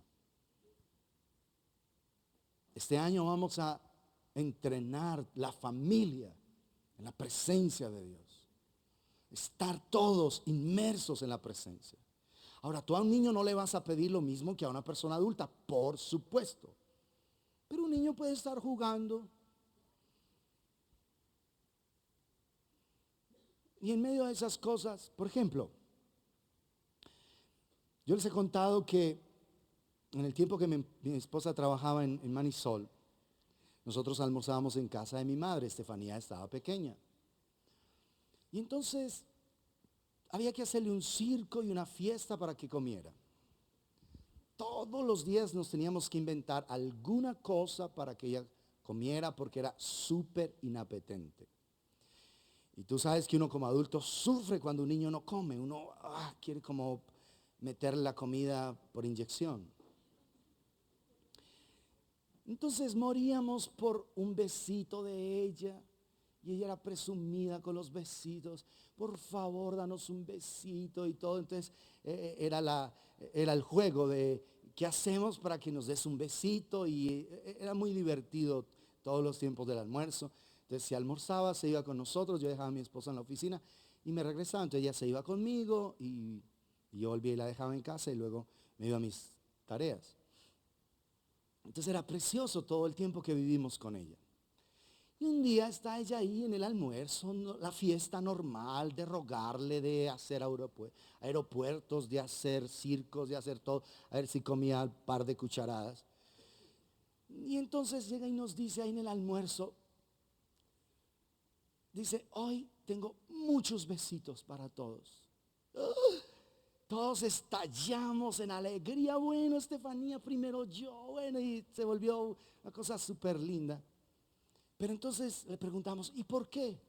Este año vamos a entrenar la familia en la presencia de Dios. Estar todos inmersos en la presencia. Ahora, tú a un niño no le vas a pedir lo mismo que a una persona adulta, por supuesto. Pero un niño puede estar jugando. Y en medio de esas cosas, por ejemplo, yo les he contado que en el tiempo que mi esposa trabajaba en Manisol, nosotros almorzábamos en casa de mi madre, Estefanía estaba pequeña. Y entonces había que hacerle un circo y una fiesta para que comiera. Todos los días nos teníamos que inventar alguna cosa para que ella comiera porque era súper inapetente. Y tú sabes que uno como adulto sufre cuando un niño no come. Uno quiere como meterle la comida por inyección. Entonces moríamos por un besito de ella. Y ella era presumida con los besitos. Por favor, danos un besito y todo. Entonces era el juego de ¿qué hacemos para que nos des un besito? Y era muy divertido todos los tiempos del almuerzo. Entonces si almorzaba, se iba con nosotros. Yo dejaba a mi esposa en la oficina y me regresaba. Entonces ella se iba conmigo y yo volvía y la dejaba en casa y luego me iba a mis tareas. Entonces era precioso todo el tiempo que vivimos con ella. Y un día está ella ahí en el almuerzo, la fiesta normal de rogarle, de hacer aeropuertos, de hacer circos, de hacer todo, a ver si comía un par de cucharadas. Y entonces llega y nos dice ahí en el almuerzo, dice, hoy tengo muchos besitos para todos. ¡Ah! Todos estallamos en alegría. Bueno, Estefanía primero yo. Bueno, y se volvió una cosa súper linda. Pero entonces le preguntamos, ¿y por qué?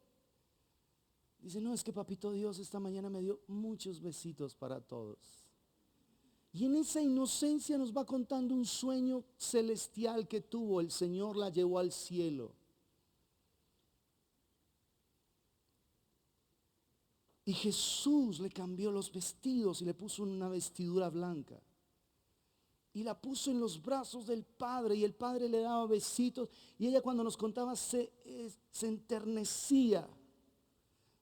Dice, no, es que papito Dios esta mañana me dio muchos besitos para todos. Y en esa inocencia nos va contando un sueño celestial que tuvo. El Señor la llevó al cielo. Y Jesús le cambió los vestidos y le puso una vestidura blanca. Y la puso en los brazos del Padre y el Padre le daba besitos. Y ella cuando nos contaba se enternecía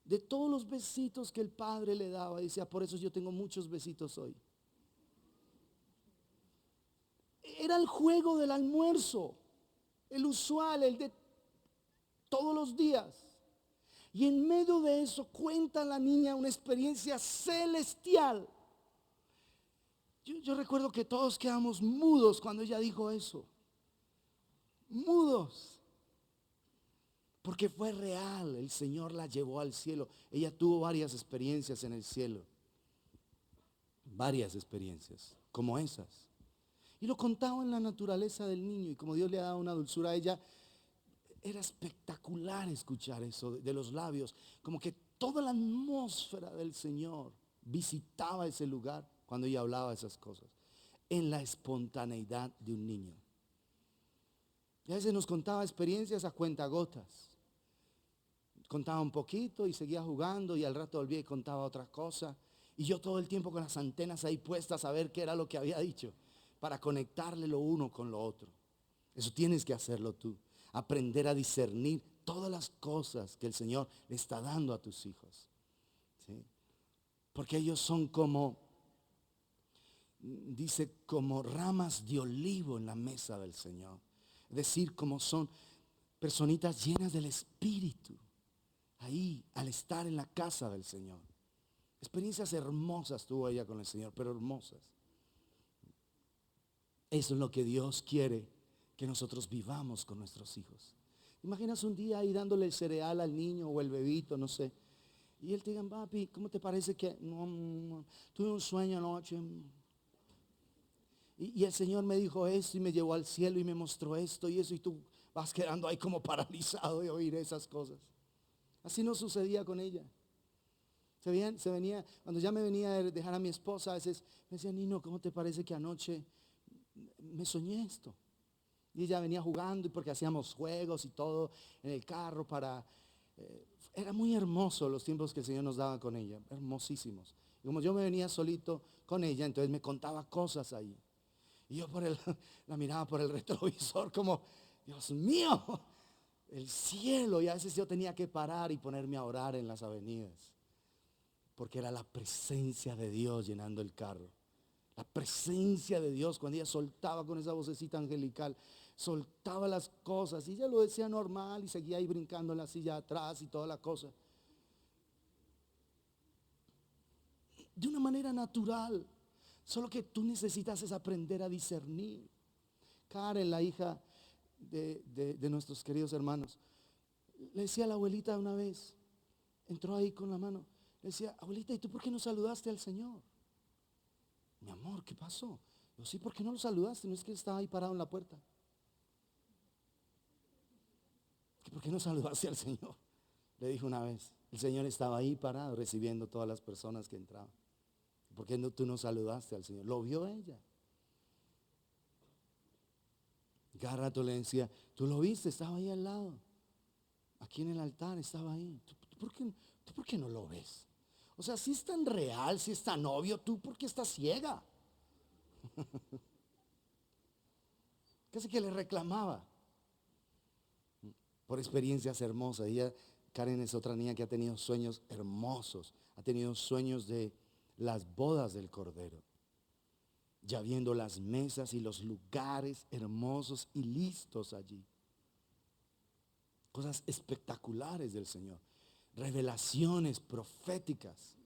de todos los besitos que el Padre le daba. Y decía, por eso yo tengo muchos besitos hoy. Era el juego del almuerzo, el usual, el de todos los días. Y en medio de eso cuenta la niña una experiencia celestial. Yo recuerdo que todos quedamos mudos cuando ella dijo eso. Mudos. Porque fue real, el Señor la llevó al cielo. Ella tuvo varias experiencias en el cielo. Varias experiencias como esas. Y lo contaba en la naturaleza del niño. Y como Dios le ha dado una dulzura a ella, era espectacular escuchar eso de los labios. Como que toda la atmósfera del Señor visitaba ese lugar cuando ella hablaba esas cosas. En la espontaneidad de un niño. Y a veces nos contaba experiencias a cuentagotas. Contaba un poquito y seguía jugando y al rato volvía y contaba otra cosa. Y yo todo el tiempo con las antenas ahí puestas a ver qué era lo que había dicho. Para conectarle lo uno con lo otro. Eso tienes que hacerlo tú. Aprender a discernir todas las cosas que el Señor le está dando a tus hijos. ¿Sí? Porque ellos son como, dice, como ramas de olivo en la mesa del Señor. Es decir, como son personitas llenas del Espíritu. Ahí, al estar en la casa del Señor. Experiencias hermosas tuvo ella con el Señor, pero hermosas. Eso es lo que Dios quiere que nosotros vivamos con nuestros hijos. Imaginas un día ahí dándole el cereal al niño o el bebito, no sé. Y él te diga, papi, ¿cómo te parece que tuve un sueño anoche? Y el Señor me dijo esto y me llevó al cielo y me mostró esto y eso. Y tú vas quedando ahí como paralizado de oír esas cosas. Así no sucedía con ella. Se venía, cuando ya me venía a dejar a mi esposa, a veces me decía, Nino, ¿cómo te parece que anoche me soñé esto? Y ella venía jugando y porque hacíamos juegos y todo en el carro era muy hermoso los tiempos que el Señor nos daba con ella, hermosísimos. Y como yo me venía solito con ella, entonces me contaba cosas ahí. Y yo la miraba por el retrovisor como, Dios mío, el cielo. Y a veces yo tenía que parar y ponerme a orar en las avenidas. Porque era la presencia de Dios llenando el carro. La presencia de Dios cuando ella soltaba con esa vocecita angelical, soltaba las cosas y ella lo decía normal y seguía ahí brincando en la silla atrás y toda la cosa. De una manera natural. Solo que tú necesitas es aprender a discernir. Karen, la hija de nuestros queridos hermanos, le decía a la abuelita una vez, entró ahí con la mano, le decía, abuelita, ¿y tú por qué no saludaste al Señor? Mi amor, ¿qué pasó? Yo, sí, ¿por qué no lo saludaste? No es que estaba ahí parado en la puerta. ¿Por qué no saludaste al Señor? Le dijo una vez. El Señor estaba ahí parado recibiendo todas las personas que entraban. ¿Por qué tú no saludaste al Señor? Lo vio ella. Cada rato le decía, tú lo viste, estaba ahí al lado. Aquí en el altar estaba ahí. ¿Tú por qué no lo ves? O sea, si es tan real, si es tan obvio, ¿tú por qué estás ciega? Casi que le reclamaba. Por experiencias hermosas. Karen es otra niña que ha tenido sueños hermosos. Ha tenido sueños de las bodas del Cordero. Ya viendo las mesas y los lugares hermosos y listos allí. Cosas espectaculares del Señor. Revelaciones proféticas.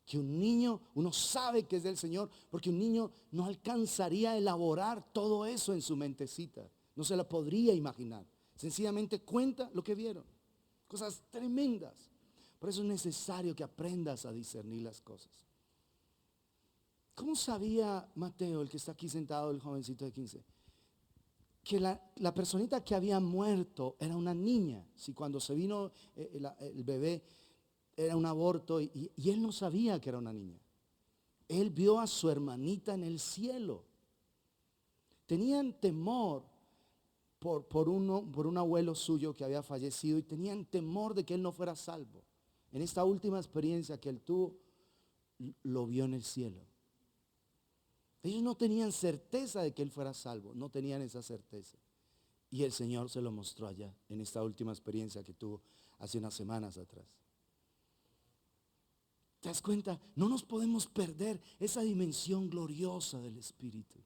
Que un niño, uno sabe que es del Señor, porque un niño no alcanzaría a elaborar todo eso en su mentecita. No se lo podría imaginar. Sencillamente cuenta lo que vieron. Cosas tremendas. Por eso es necesario que aprendas a discernir las cosas. ¿Cómo sabía Mateo, el que está aquí sentado, el jovencito de 15, que la personita que había muerto era una niña? Si cuando se vino el bebé era un aborto y él no sabía que era una niña. Él vio a su hermanita en el cielo. Tenían temor por un abuelo suyo que había fallecido y tenían temor de que él no fuera salvo. En esta última experiencia que él tuvo, lo vio en el cielo. Ellos no tenían certeza de que él fuera salvo, no tenían esa certeza. Y el Señor se lo mostró allá, en esta última experiencia que tuvo hace unas semanas atrás. ¿Te das cuenta? No nos podemos perder esa dimensión gloriosa del Espíritu.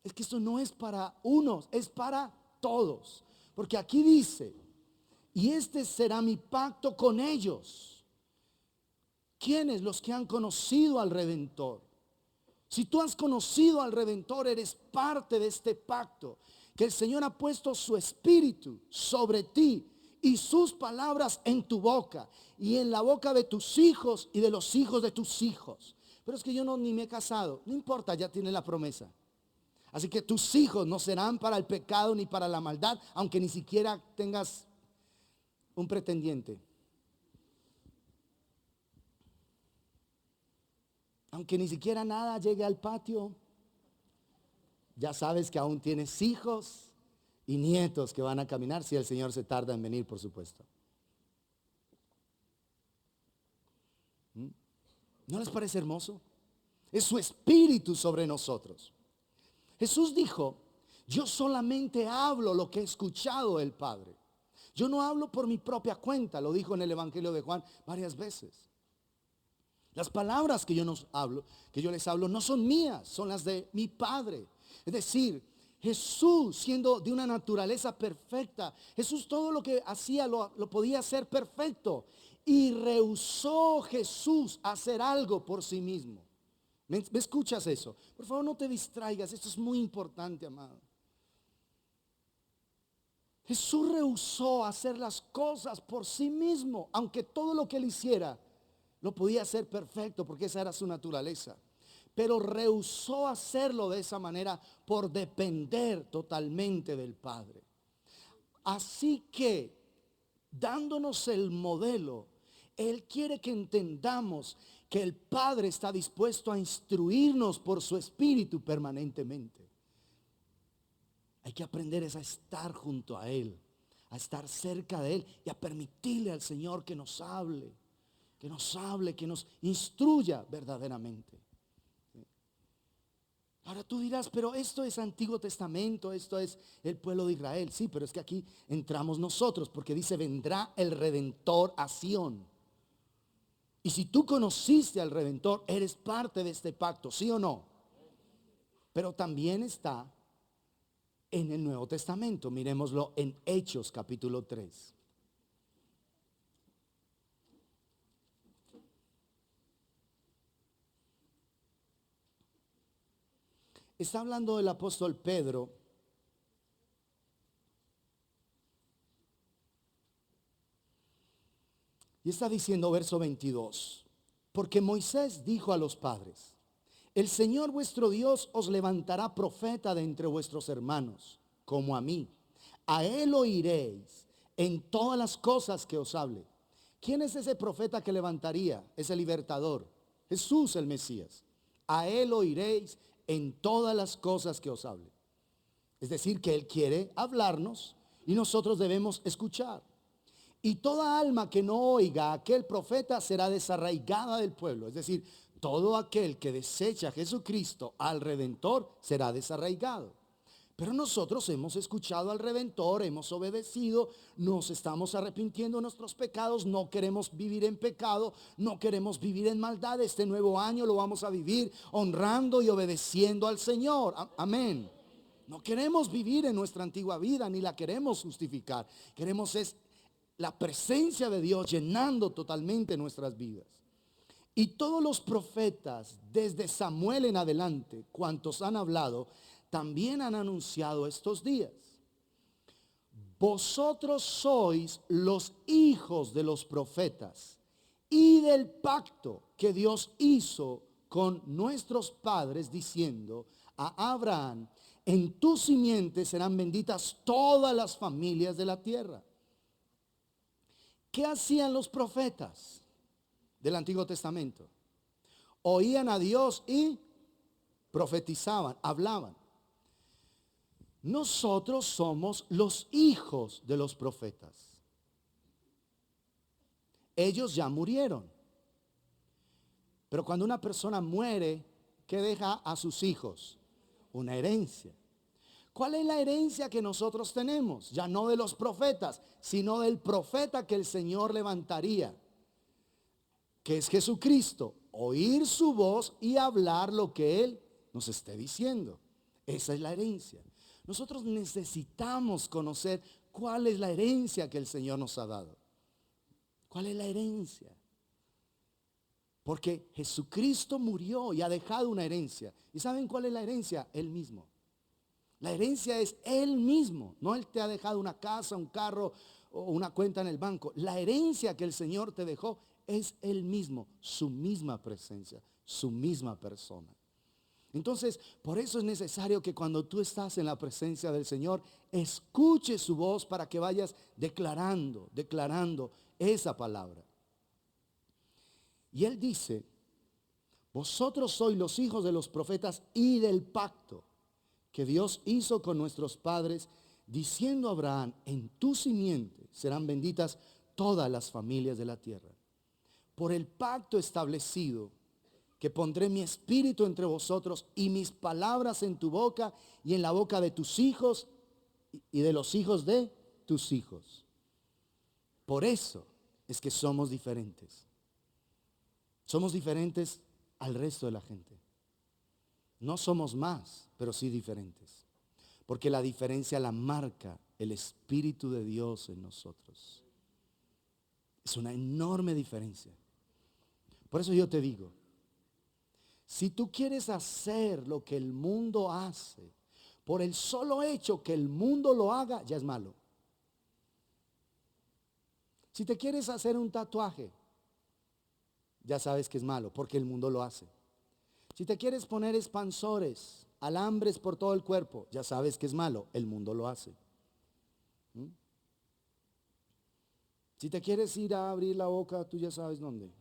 Es que esto no es para unos, es para todos. Porque aquí dice, y este será mi pacto con ellos. ¿Quiénes? Los que han conocido al Redentor. Si tú has conocido al Redentor, eres parte de este pacto. Que el Señor ha puesto su Espíritu sobre ti y sus palabras en tu boca y en la boca de tus hijos y de los hijos de tus hijos. Pero es que yo ni me he casado. No importa, ya tienes la promesa. Así que tus hijos no serán para el pecado ni para la maldad, aunque ni siquiera tengas un pretendiente. Aunque ni siquiera nada llegue al patio, ya sabes que aún tienes hijos y nietos que van a caminar, si el Señor se tarda en venir, por supuesto. ¿No les parece hermoso? Es su Espíritu sobre nosotros. Jesús dijo, yo solamente hablo lo que he escuchado del Padre. Yo no hablo por mi propia cuenta, lo dijo en el Evangelio de Juan varias veces. Las palabras que yo les hablo no son mías, son las de mi Padre. Es decir, Jesús siendo de una naturaleza perfecta, Jesús todo lo que hacía lo podía hacer perfecto. Y rehusó Jesús hacer algo por sí mismo. ¿Me escuchas eso? Por favor, no te distraigas, esto es muy importante, amado. Jesús rehusó hacer las cosas por sí mismo, aunque todo lo que él hiciera lo podía hacer perfecto, porque esa era su naturaleza. Pero rehusó hacerlo de esa manera por depender totalmente del Padre. Así que, dándonos el modelo, Él quiere que entendamos que el Padre está dispuesto a instruirnos por su Espíritu permanentemente. Hay que aprender a estar junto a Él, a estar cerca de Él y a permitirle al Señor que nos hable, que nos instruya verdaderamente. Ahora tú dirás, pero esto es Antiguo Testamento, esto es el pueblo de Israel. Sí, pero es que aquí entramos nosotros porque dice, vendrá el Redentor a Sión. Y si tú conociste al Redentor, eres parte de este pacto, ¿sí o no? Pero también está en el Nuevo Testamento. Miremoslo en Hechos capítulo 3. Está hablando del apóstol Pedro. Y está diciendo verso 22. Porque Moisés dijo a los padres, el Señor vuestro Dios os levantará profeta de entre vuestros hermanos, como a mí. A él oiréis en todas las cosas que os hable. ¿Quién es ese profeta que levantaría? Es el libertador, Jesús el Mesías. A él oiréis en todas las cosas que os hable. Es decir, que él quiere hablarnos y nosotros debemos escuchar. Y toda alma que no oiga a aquel profeta será desarraigada del pueblo. Es decir, todo aquel que desecha a Jesucristo, al Redentor, será desarraigado. Pero nosotros hemos escuchado al Redentor, hemos obedecido, nos estamos arrepintiendo de nuestros pecados, no queremos vivir en pecado, no queremos vivir en maldad. Este nuevo año lo vamos a vivir honrando y obedeciendo al Señor. Amén. No queremos vivir en nuestra antigua vida, ni la queremos justificar. Queremos es la presencia de Dios llenando totalmente nuestras vidas. Y todos los profetas, desde Samuel en adelante, cuantos han hablado, también han anunciado estos días. Vosotros sois los hijos de los profetas y del pacto que Dios hizo con nuestros padres diciendo a Abraham, en tu simiente serán benditas todas las familias de la tierra. ¿Qué hacían los profetas del Antiguo Testamento? Oían a Dios y profetizaban, hablaban. Nosotros somos los hijos de los profetas. Ellos ya murieron. Pero cuando una persona muere, ¿qué deja a sus hijos? Una herencia. ¿Cuál es la herencia que nosotros tenemos? Ya no de los profetas, sino del profeta que el Señor levantaría, que es Jesucristo. Oír su voz y hablar lo que Él nos esté diciendo. Esa es la herencia. Nosotros necesitamos conocer cuál es la herencia que el Señor nos ha dado. ¿Cuál es la herencia? Porque Jesucristo murió y ha dejado una herencia. ¿Y saben cuál es la herencia? Él mismo. La herencia es Él mismo. No Él te ha dejado una casa, un carro o una cuenta en el banco. La herencia que el Señor te dejó es Él mismo, su misma presencia, su misma persona. Entonces, por eso es necesario que cuando tú estás en la presencia del Señor, escuches su voz para que vayas declarando esa palabra. Y Él dice, vosotros sois los hijos de los profetas y del pacto que Dios hizo con nuestros padres, diciendo a Abraham, en tu simiente serán benditas todas las familias de la tierra. Por el pacto establecido, que pondré mi espíritu entre vosotros y mis palabras en tu boca y en la boca de tus hijos y de los hijos de tus hijos. Por eso es que somos diferentes. Somos diferentes al resto de la gente. No somos más, pero sí diferentes. Porque la diferencia la marca el Espíritu de Dios en nosotros. Es una enorme diferencia. Por eso yo te digo, si tú quieres hacer lo que el mundo hace, por el solo hecho que el mundo lo haga, ya es malo. Si te quieres hacer un tatuaje, ya sabes que es malo, porque el mundo lo hace. Si te quieres poner expansores, alambres por todo el cuerpo, ya sabes que es malo, el mundo lo hace. Si te quieres ir a abrir la boca, tú ya sabes dónde.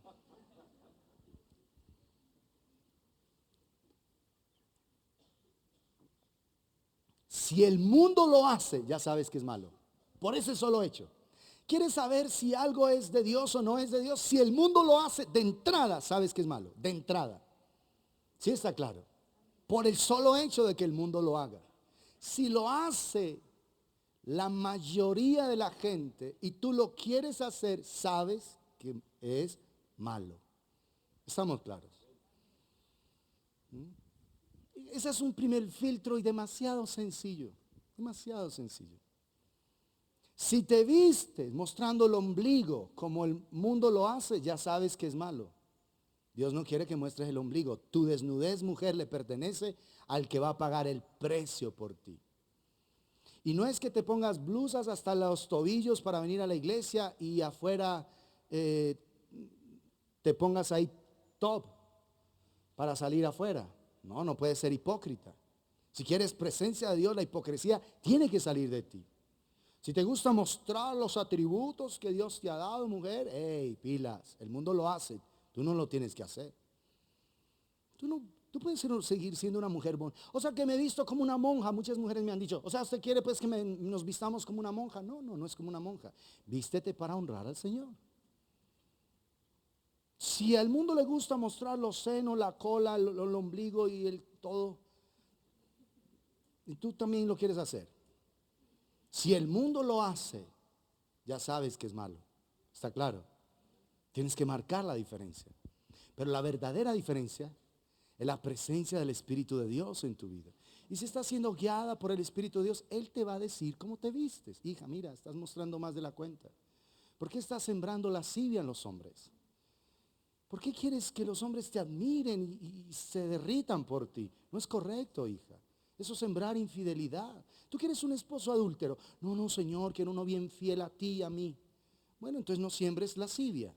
Si el mundo lo hace, ya sabes que es malo. Por ese solo hecho. ¿Quieres saber si algo es de Dios o no es de Dios? Si el mundo lo hace, de entrada sabes que es malo. De entrada. ¿Sí está claro? Por el solo hecho de que el mundo lo haga. Si lo hace la mayoría de la gente y tú lo quieres hacer, sabes que es malo. ¿Estamos claros? Ese es un primer filtro y demasiado sencillo. Demasiado sencillo. Si te vistes mostrando el ombligo como el mundo lo hace, ya sabes que es malo. Dios no quiere que muestres el ombligo. Tu desnudez, mujer, le pertenece al que va a pagar el precio por ti. Y no es que te pongas blusas hasta los tobillos para venir a la iglesia y afuera te pongas ahí top para salir afuera. No, no puedes ser hipócrita. Si quieres presencia de Dios, la hipocresía tiene que salir de ti. Si te gusta mostrar los atributos que Dios te ha dado, mujer, hey, pilas, el mundo lo hace, tú no lo tienes que hacer. Tú puedes seguir siendo una mujer bonita. O sea, que me he visto como una monja. Muchas mujeres me han dicho, o sea, ¿usted quiere pues que nos vistamos como una monja? No es como una monja. Vístete para honrar al Señor. Si al mundo le gusta mostrar los senos, la cola, el ombligo y el todo, y tú también lo quieres hacer. Si el mundo lo hace, ya sabes que es malo. ¿Está claro? Tienes que marcar la diferencia. Pero la verdadera diferencia es la presencia del Espíritu de Dios en tu vida. Y si estás siendo guiada por el Espíritu de Dios, Él te va a decir cómo te vistes. Hija, mira, estás mostrando más de la cuenta. ¿Por qué estás sembrando lascivia en los hombres? ¿Por qué quieres que los hombres te admiren y se derritan por ti? No es correcto, hija. Eso es sembrar infidelidad. Tú quieres un esposo adúltero. No, Señor, quiero uno bien fiel a ti y a mí. Bueno, entonces no siembres lascivia.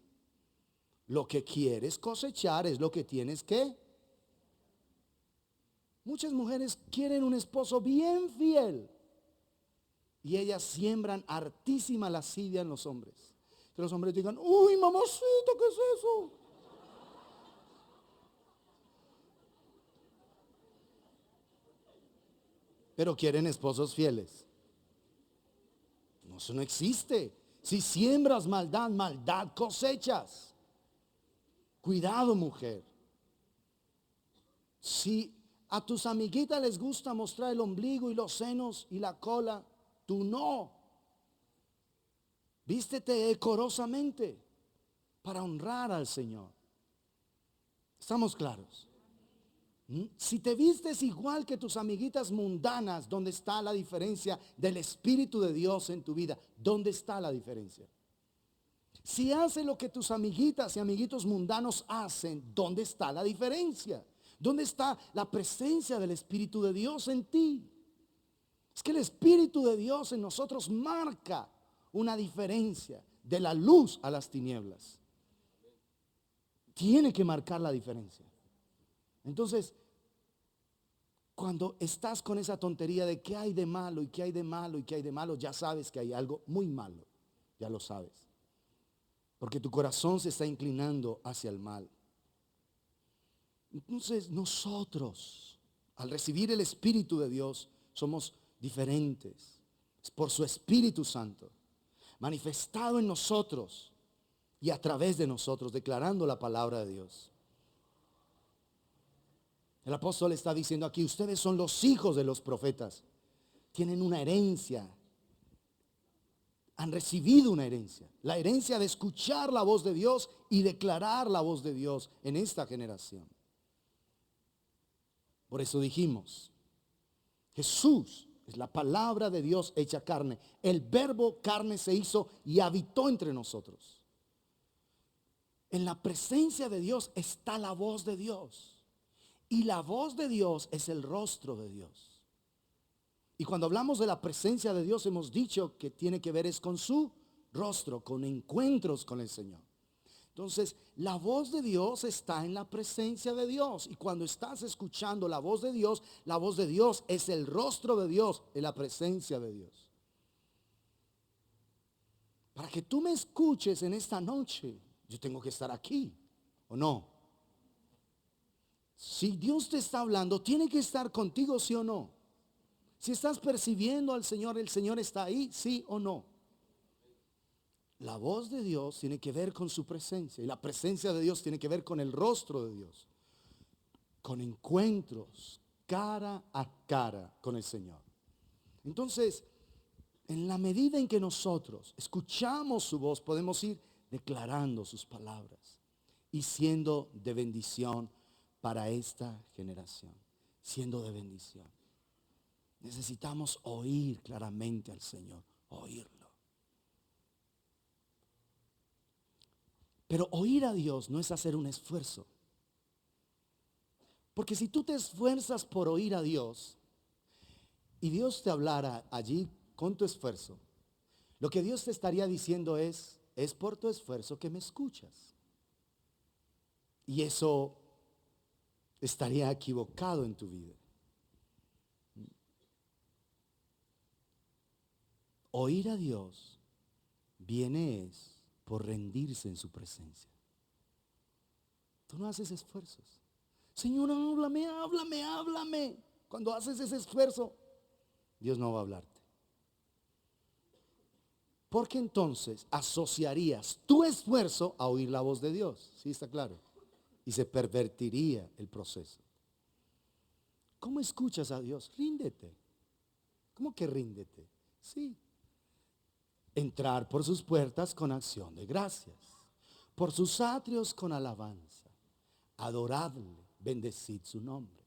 Lo que quieres cosechar es lo que tienes que Muchas mujeres quieren un esposo bien fiel y ellas siembran hartísima lascivia en los hombres. Que los hombres digan, uy, mamacita, ¿qué es eso? Pero quieren esposos fieles. No, eso no existe. Si siembras maldad, maldad cosechas. Cuidado, mujer. Si a tus amiguitas les gusta mostrar el ombligo y los senos y la cola, tú no. Vístete decorosamente para honrar al Señor. ¿Estamos claros? Si te vistes igual que tus amiguitas mundanas, ¿dónde está la diferencia del Espíritu de Dios en tu vida? ¿Dónde está la diferencia? Si haces lo que tus amiguitas y amiguitos mundanos hacen, ¿dónde está la diferencia? ¿Dónde está la presencia del Espíritu de Dios en ti? Es que el Espíritu de Dios en nosotros marca una diferencia de la luz a las tinieblas. Tiene que marcar la diferencia. Entonces, cuando estás con esa tontería de qué hay de malo y qué hay de malo y qué hay de malo, ya sabes que hay algo muy malo. Ya lo sabes. Porque tu corazón se está inclinando hacia el mal. Entonces nosotros, al recibir el Espíritu de Dios, somos diferentes. Es por su Espíritu Santo, manifestado en nosotros y a través de nosotros, declarando la palabra de Dios. El apóstol está diciendo aquí, ustedes son los hijos de los profetas. Tienen una herencia. Han recibido una herencia. La herencia de escuchar la voz de Dios y declarar la voz de Dios en esta generación. Por eso dijimos, Jesús es la palabra de Dios hecha carne. El verbo carne se hizo y habitó entre nosotros. En la presencia de Dios está la voz de Dios. Y la voz de Dios es el rostro de Dios. Y cuando hablamos de la presencia de Dios hemos dicho que tiene que ver es con su rostro, con encuentros con el Señor. Entonces, la voz de Dios está en la presencia de Dios. Y cuando estás escuchando la voz de Dios es el rostro de Dios, en la presencia de Dios. Para que tú me escuches en esta noche, yo tengo que estar aquí, ¿o no? Si Dios te está hablando, tiene que estar contigo, ¿sí o no? Si estás percibiendo al Señor, ¿el Señor está ahí, sí o no? La voz de Dios tiene que ver con su presencia. Y la presencia de Dios tiene que ver con el rostro de Dios. Con encuentros cara a cara con el Señor. Entonces, en la medida en que nosotros escuchamos su voz, podemos ir declarando sus palabras y siendo de bendición para esta generación. Siendo de bendición. Necesitamos oír claramente al Señor, oírlo. Pero oír a Dios no es hacer un esfuerzo. Porque si tú te esfuerzas por oír a Dios y Dios te hablara allí con tu esfuerzo, lo que Dios te estaría diciendo es por tu esfuerzo que me escuchas. Y eso estaría equivocado en tu vida. Oír a Dios viene es por rendirse en su presencia. Tú no haces esfuerzos. Señor, háblame, háblame, háblame. Cuando haces ese esfuerzo, Dios no va a hablarte. Porque entonces asociarías tu esfuerzo a oír la voz de Dios. ¿Sí está claro? Y se pervertiría el proceso. ¿Cómo escuchas a Dios? Ríndete. ¿Cómo que ríndete? Sí. Entrar por sus puertas con acción de gracias. Por sus atrios con alabanza. Adoradle, bendecid su nombre.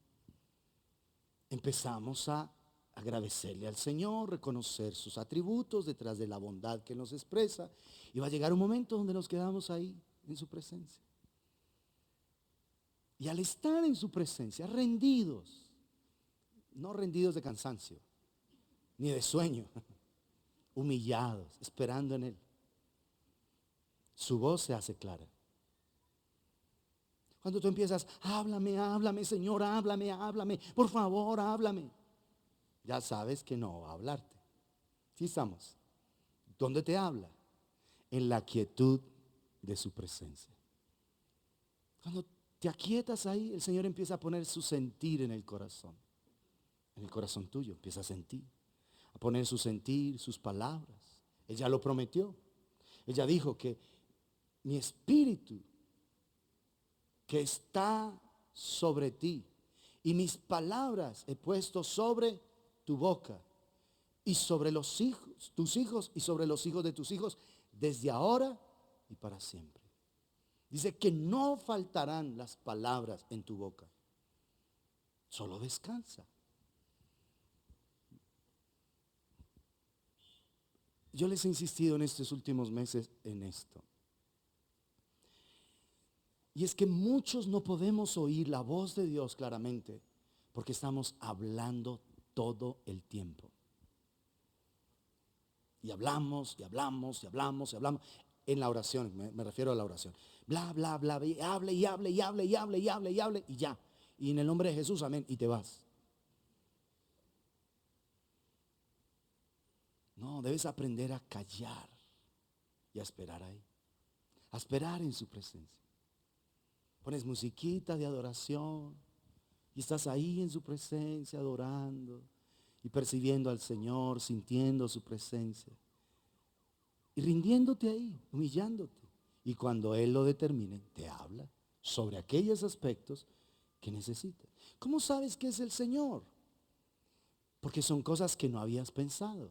Empezamos a agradecerle al Señor, reconocer sus atributos detrás de la bondad que nos expresa. Y va a llegar un momento donde nos quedamos ahí en su presencia. Y al estar en su presencia, rendidos, no rendidos de cansancio, ni de sueño, humillados, esperando en Él, su voz se hace clara. Cuando tú empiezas, háblame, háblame, Señor, háblame, háblame, por favor, háblame. Ya sabes que no va a hablarte. ¿Sí estamos? ¿Dónde te habla? En la quietud de su presencia. Cuando te aquietas ahí, el Señor empieza a poner su sentir en el corazón. En el corazón tuyo empieza a sentir. A poner su sentir, sus palabras. Él ya lo prometió. Él ya dijo que mi espíritu que está sobre ti y mis palabras he puesto sobre tu boca y sobre los hijos, tus hijos y sobre los hijos de tus hijos desde ahora y para siempre. Dice que no faltarán las palabras en tu boca. Solo descansa. Yo les he insistido en estos últimos meses en esto. Y es que muchos no podemos oír la voz de Dios claramente porque estamos hablando todo el tiempo. Y hablamos, y hablamos, y hablamos, y hablamos. En la oración, me refiero a la oración. Bla, bla, bla, y hable, y hable, y hable, y hable, y hable, y hable, y ya. Y en el nombre de Jesús, amén, y te vas. No, debes aprender a callar y a esperar ahí. A esperar en su presencia. Pones musiquita de adoración y estás ahí en su presencia adorando y percibiendo al Señor, sintiendo su presencia y rindiéndote ahí, humillándote. Y cuando Él lo determine, te habla sobre aquellos aspectos que necesitas. ¿Cómo sabes que es el Señor? Porque son cosas que no habías pensado.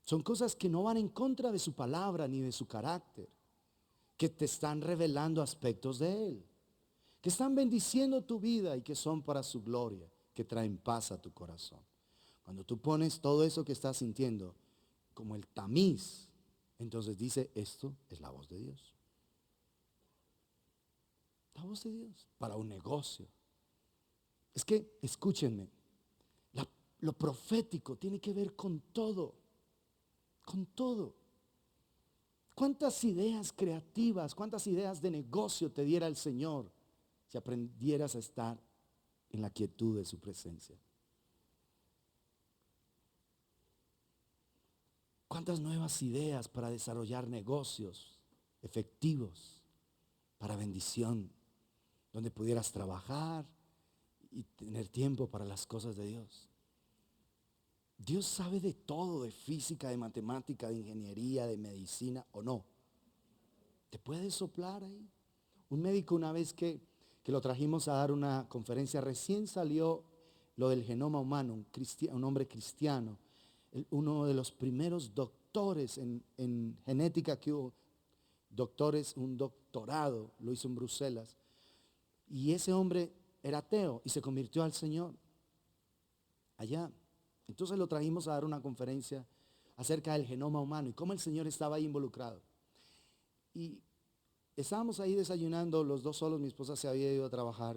Son cosas que no van en contra de su palabra ni de su carácter, que te están revelando aspectos de Él, que están bendiciendo tu vida y que son para su gloria, que traen paz a tu corazón. Cuando tú pones todo eso que estás sintiendo como el tamiz, entonces dice, esto es la voz de Dios. La voz de Dios para un negocio. Es que, escúchenme, lo profético tiene que ver con todo, con todo. ¿Cuántas ideas creativas, cuántas ideas de negocio te diera el Señor si aprendieras a estar en la quietud de su presencia? ¿Cuántas nuevas ideas para desarrollar negocios efectivos para bendición, donde pudieras trabajar y tener tiempo para las cosas de Dios? Dios sabe de todo, de física, de matemática, de ingeniería, de medicina o no. ¿Te puedes soplar ahí? Un médico una vez que lo trajimos a dar una conferencia, recién salió lo del genoma humano, un hombre cristiano, uno de los primeros doctores en genética que hubo, doctores, un doctorado, lo hizo en Bruselas. Y ese hombre era ateo y se convirtió al Señor allá. Entonces lo trajimos a dar una conferencia acerca del genoma humano y cómo el Señor estaba ahí involucrado. Y estábamos ahí desayunando, los dos solos, mi esposa se había ido a trabajar.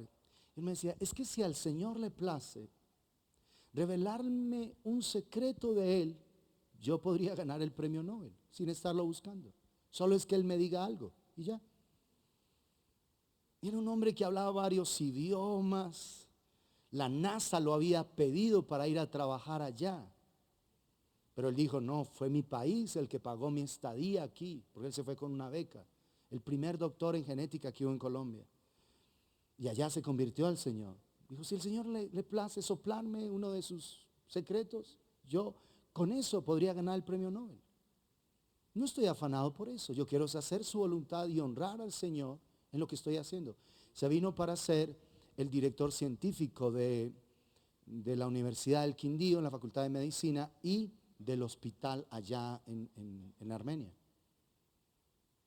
Él me decía, es que si al Señor le place revelarme un secreto de Él, yo podría ganar el premio Nobel sin estarlo buscando. Solo es que Él me diga algo y ya. Y era un hombre que hablaba varios idiomas. La NASA lo había pedido para ir a trabajar allá. Pero él dijo, no, fue mi país el que pagó mi estadía aquí, porque él se fue con una beca. El primer doctor en genética que hubo en Colombia. Y allá se convirtió al Señor. Dijo, si el Señor le place soplarme uno de sus secretos, yo con eso podría ganar el premio Nobel. No estoy afanado por eso. Yo quiero hacer su voluntad y honrar al Señor en lo que estoy haciendo. Se vino para ser el director científico de la Universidad del Quindío, en la Facultad de Medicina, y del hospital allá en Armenia.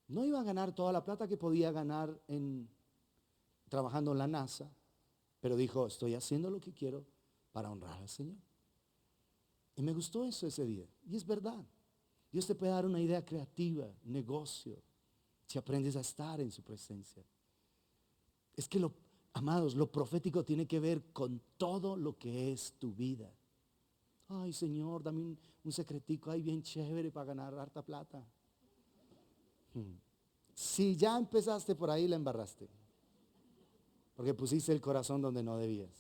No iba a ganar toda la plata que podía ganar trabajando en la NASA, pero dijo, estoy haciendo lo que quiero para honrar al Señor. Y me gustó eso ese día. Y es verdad. Dios te puede dar una idea creativa, un negocio, si aprendes a estar en su presencia. Es que amados, lo profético tiene que ver con todo lo que es tu vida. Ay, Señor, dame un secretico ahí bien chévere para ganar harta plata. Si ya empezaste por ahí, la embarraste. porque pusiste el corazón donde no debías.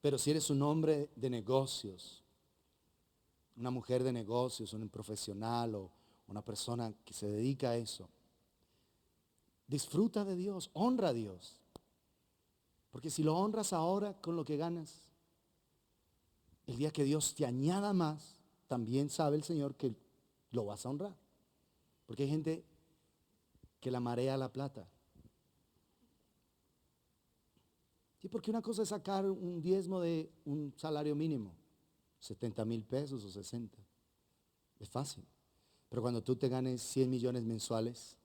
Pero si eres un hombre de negocios, una mujer de negocios, un profesional o una persona que se dedica a eso, disfruta de Dios, honra a Dios. Porque si lo honras ahora con lo que ganas, el día que Dios te añada más, también sabe el Señor que lo vas a honrar. Porque hay gente que la marea la plata. Sí, porque una cosa es sacar un diezmo de un salario mínimo, 70,000 pesos o 60. Es fácil. Pero cuando tú te ganes 100 millones mensuales,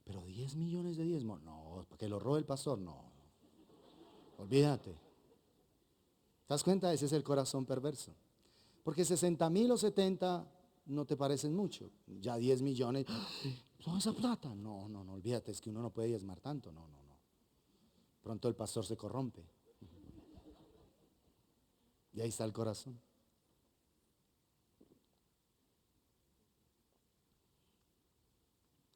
pero 10 millones de diezmo, no, porque lo robe el pastor, no. Olvídate. ¿Te das cuenta? Ese es el corazón perverso. Porque 60,000 o 70 no te parecen mucho. Ya 10 millones, toda esa plata. No, no, no, olvídate, es que uno no puede diezmar tanto. No, no, no. Pronto el pastor se corrompe. Y ahí está el corazón.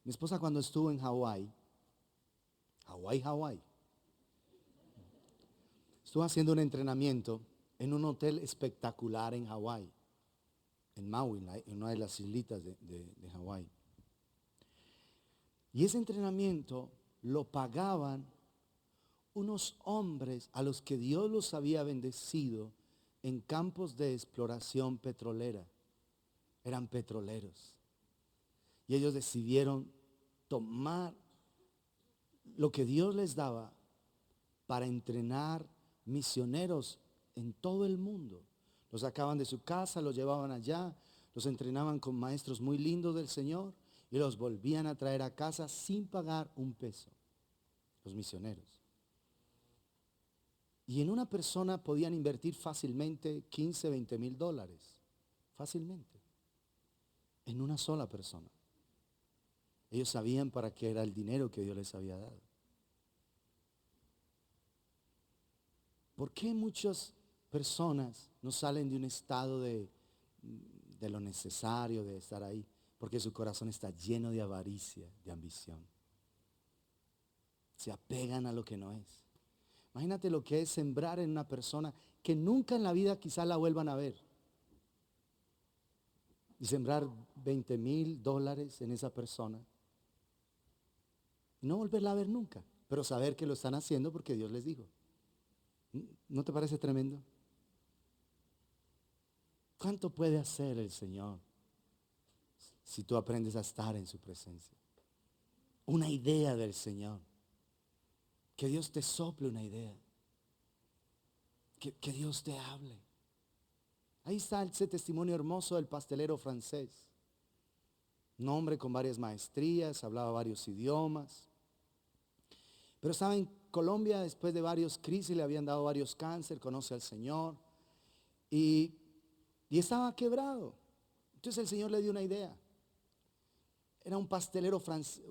Mi esposa cuando estuvo en Hawái, estuvo haciendo un entrenamiento en un hotel espectacular en Hawái, en Maui, en una de las islitas de Hawái. Y ese entrenamiento lo pagaban unos hombres a los que Dios los había bendecido en campos de exploración petrolera. Eran petroleros. Y ellos decidieron tomar lo que Dios les daba para entrenar misioneros en todo el mundo. Los sacaban de su casa, los llevaban allá, los entrenaban con maestros muy lindos del Señor y los volvían a traer a casa sin pagar un peso, los misioneros. Y en una persona podían invertir fácilmente 15, 20 mil dólares, fácilmente, en una sola persona. Ellos sabían para qué era el dinero que Dios les había dado. ¿Por qué muchas personas no salen de un estado de lo necesario, de estar ahí? Porque su corazón está lleno de avaricia, de ambición. Se apegan a lo que no es. Imagínate lo que es sembrar en una persona que nunca en la vida quizá la vuelvan a ver. Y sembrar 20 mil dólares en esa persona. Y no volverla a ver nunca. Pero saber que lo están haciendo porque Dios les dijo. ¿No te parece tremendo? ¿Cuánto puede hacer el Señor si tú aprendes a estar en su presencia? Una idea del Señor. Que Dios te sople una idea. Que Dios te hable. Ahí está ese testimonio hermoso del pastelero francés. Un hombre con varias maestrías, hablaba varios idiomas. Pero estaba en Colombia después de varios crisis, le habían dado varios cáncer, conoce al Señor. Y estaba quebrado. Entonces el Señor le dio una idea. Era un pastelero francés,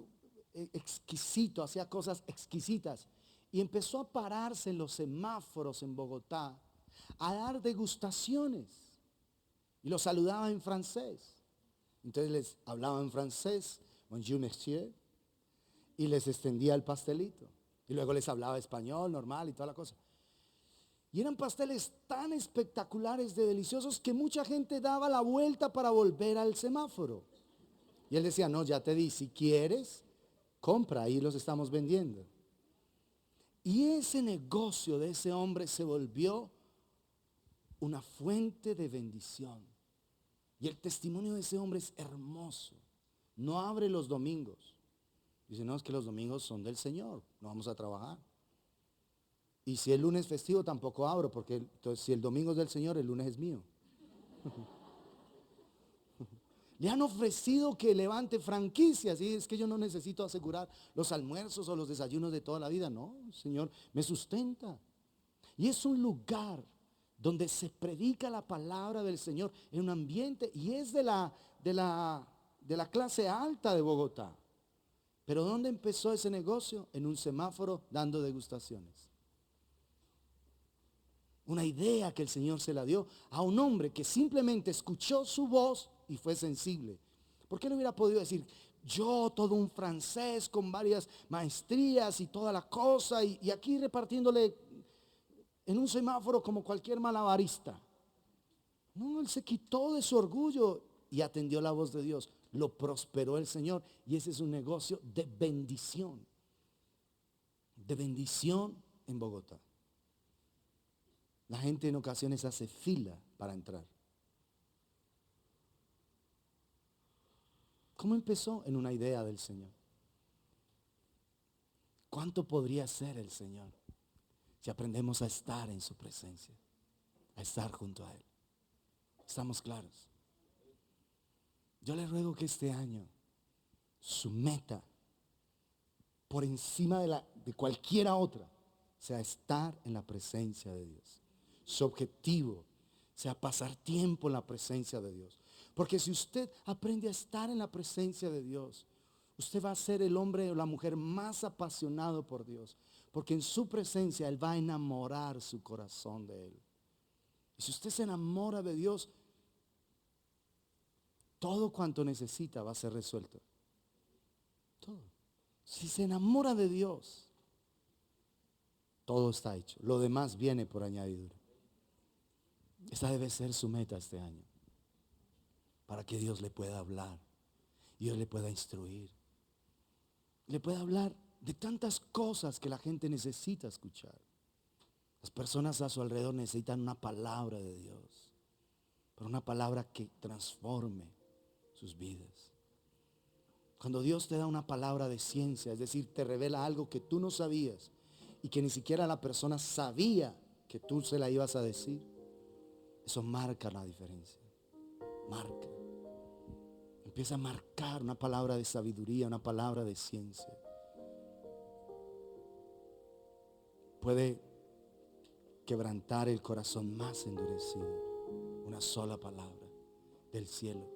exquisito, hacía cosas exquisitas. Y empezó a pararse en los semáforos en Bogotá a dar degustaciones. Y los saludaba en francés. Entonces les hablaba en francés, bonjour monsieur, y les extendía el pastelito. Y luego les hablaba español, normal y toda la cosa. Y eran pasteles tan espectaculares de deliciosos que mucha gente daba la vuelta para volver al semáforo. Y él decía, no, ya te di, si quieres, compra, ahí los estamos vendiendo. Y ese negocio de ese hombre se volvió una fuente de bendición. Y el testimonio de ese hombre es hermoso. No abre los domingos. Dice, no, es que los domingos son del Señor, no vamos a trabajar. Y si el lunes festivo tampoco abro, porque entonces, si el domingo es del Señor, el lunes es mío. Le han ofrecido que levante franquicias y es que yo no necesito asegurar los almuerzos o los desayunos de toda la vida. No, el Señor me sustenta. Y es un lugar donde se predica la palabra del Señor en un ambiente y es de la clase alta de Bogotá. Pero ¿dónde empezó ese negocio? En un semáforo dando degustaciones. Una idea que el Señor se la dio a un hombre que simplemente escuchó su voz y fue sensible. ¿Por qué no hubiera podido decir, Yo, todo un francés con varias maestrías y toda la cosa, y aquí repartiéndole en un semáforo como cualquier malabarista. No, él se quitó de su orgullo y atendió la voz de Dios. Lo prosperó el Señor, y ese es un negocio de bendición. De bendición en Bogotá. La gente en ocasiones hace fila para entrar. ¿Cómo empezó? En una idea del Señor. ¿Cuánto podría ser el Señor si aprendemos a estar en su presencia, a estar junto a Él? ¿Estamos claros? Yo le ruego que este año su meta, por encima de cualquiera otra, sea estar en la presencia de Dios. Su objetivo sea pasar tiempo en la presencia de Dios. Porque si usted aprende a estar en la presencia de Dios, usted va a ser el hombre o la mujer más apasionado por Dios. Porque en su presencia Él va a enamorar su corazón de Él. Y si usted se enamora de Dios, todo cuanto necesita va a ser resuelto. Todo. Si se enamora de Dios, todo está hecho. Lo demás viene por añadidura. Esa debe ser su meta este año. Para que Dios le pueda hablar. Dios le pueda instruir. Le pueda hablar de tantas cosas que la gente necesita escuchar. Las personas a su alrededor necesitan una palabra de Dios. Pero una palabra que transforme sus vidas. Cuando Dios te da una palabra de ciencia, es decir, te revela algo que tú no sabías y que ni siquiera la persona sabía que tú se la ibas a decir, eso marca la diferencia. Marca. Empieza a marcar una palabra de sabiduría, una palabra de ciencia. Puede quebrantar el corazón más endurecido. Una sola palabra del cielo,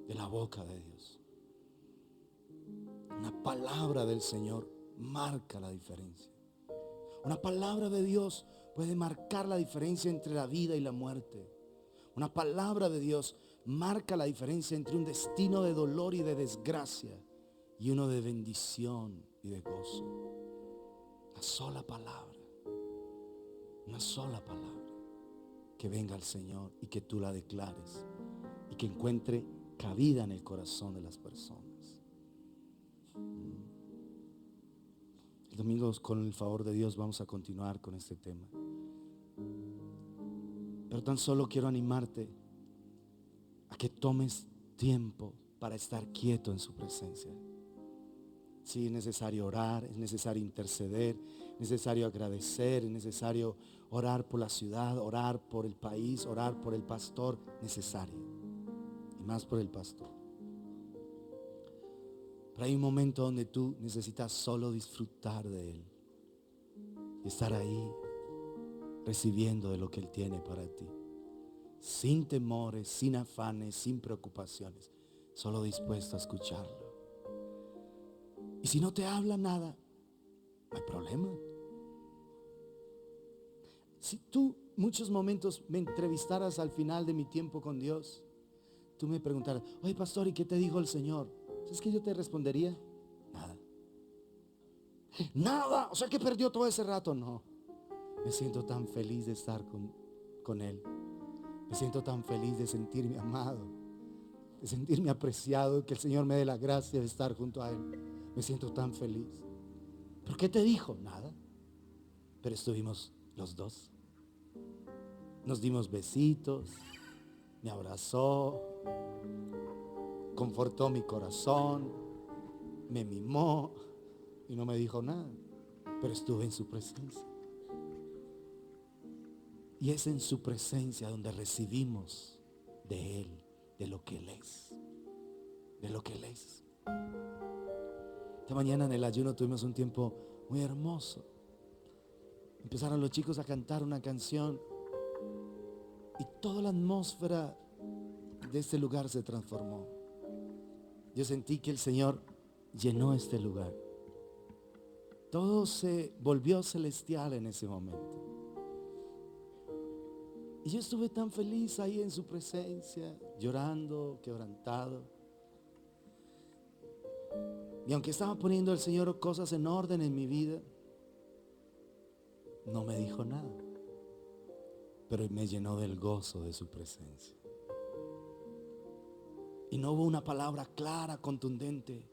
de la boca de Dios. Una palabra del Señor marca la diferencia. Una palabra de Dios puede marcar la diferencia entre la vida y la muerte. Una palabra de Dios marca la diferencia entre un destino de dolor y de desgracia y uno de bendición y de gozo. Una sola palabra. Una sola palabra. Que venga el Señor y que tú la declares y que encuentre cabida en el corazón de las personas. El domingo, con el favor de Dios, vamos a continuar con este tema. Pero tan solo quiero animarte a que tomes tiempo para estar quieto en su presencia. Sí, es necesario orar, es necesario interceder, es necesario agradecer, es necesario orar por la ciudad, orar por el país, orar por el pastor, necesario. Y más por el pastor. Pero hay un momento donde tú necesitas solo disfrutar de Él. Y estar ahí recibiendo de lo que Él tiene para ti. Sin temores, sin afanes, sin preocupaciones. Solo dispuesto a escucharlo. Y si no te habla nada, no hay problema. Si tú muchos momentos me entrevistaras al final de mi tiempo con Dios, tú me preguntaras, oye pastor, ¿y qué te dijo el Señor? ¿Sabes qué yo te respondería? Nada. Nada, o sea que perdió todo ese rato. No, me siento tan feliz de estar con Él. Me siento tan feliz de sentirme amado, de sentirme apreciado, que el Señor me dé la gracia de estar junto a Él. Me siento tan feliz. ¿Por qué te dijo? Nada. Pero estuvimos los dos. Nos dimos besitos, me abrazó, confortó mi corazón, me mimó y no me dijo nada. Pero estuve en su presencia. Y es en su presencia donde recibimos de Él, de lo que Él es. De lo que Él es. Esta mañana en el ayuno tuvimos un tiempo muy hermoso. Empezaron los chicos a cantar una canción y toda la atmósfera de este lugar se transformó. Yo sentí que el Señor llenó este lugar. Todo se volvió celestial en ese momento. Y yo estuve tan feliz ahí en su presencia, llorando, quebrantado. Y aunque estaba poniendo el Señor cosas en orden en mi vida, no me dijo nada, pero me llenó del gozo de su presencia. Y no hubo una palabra clara, contundente: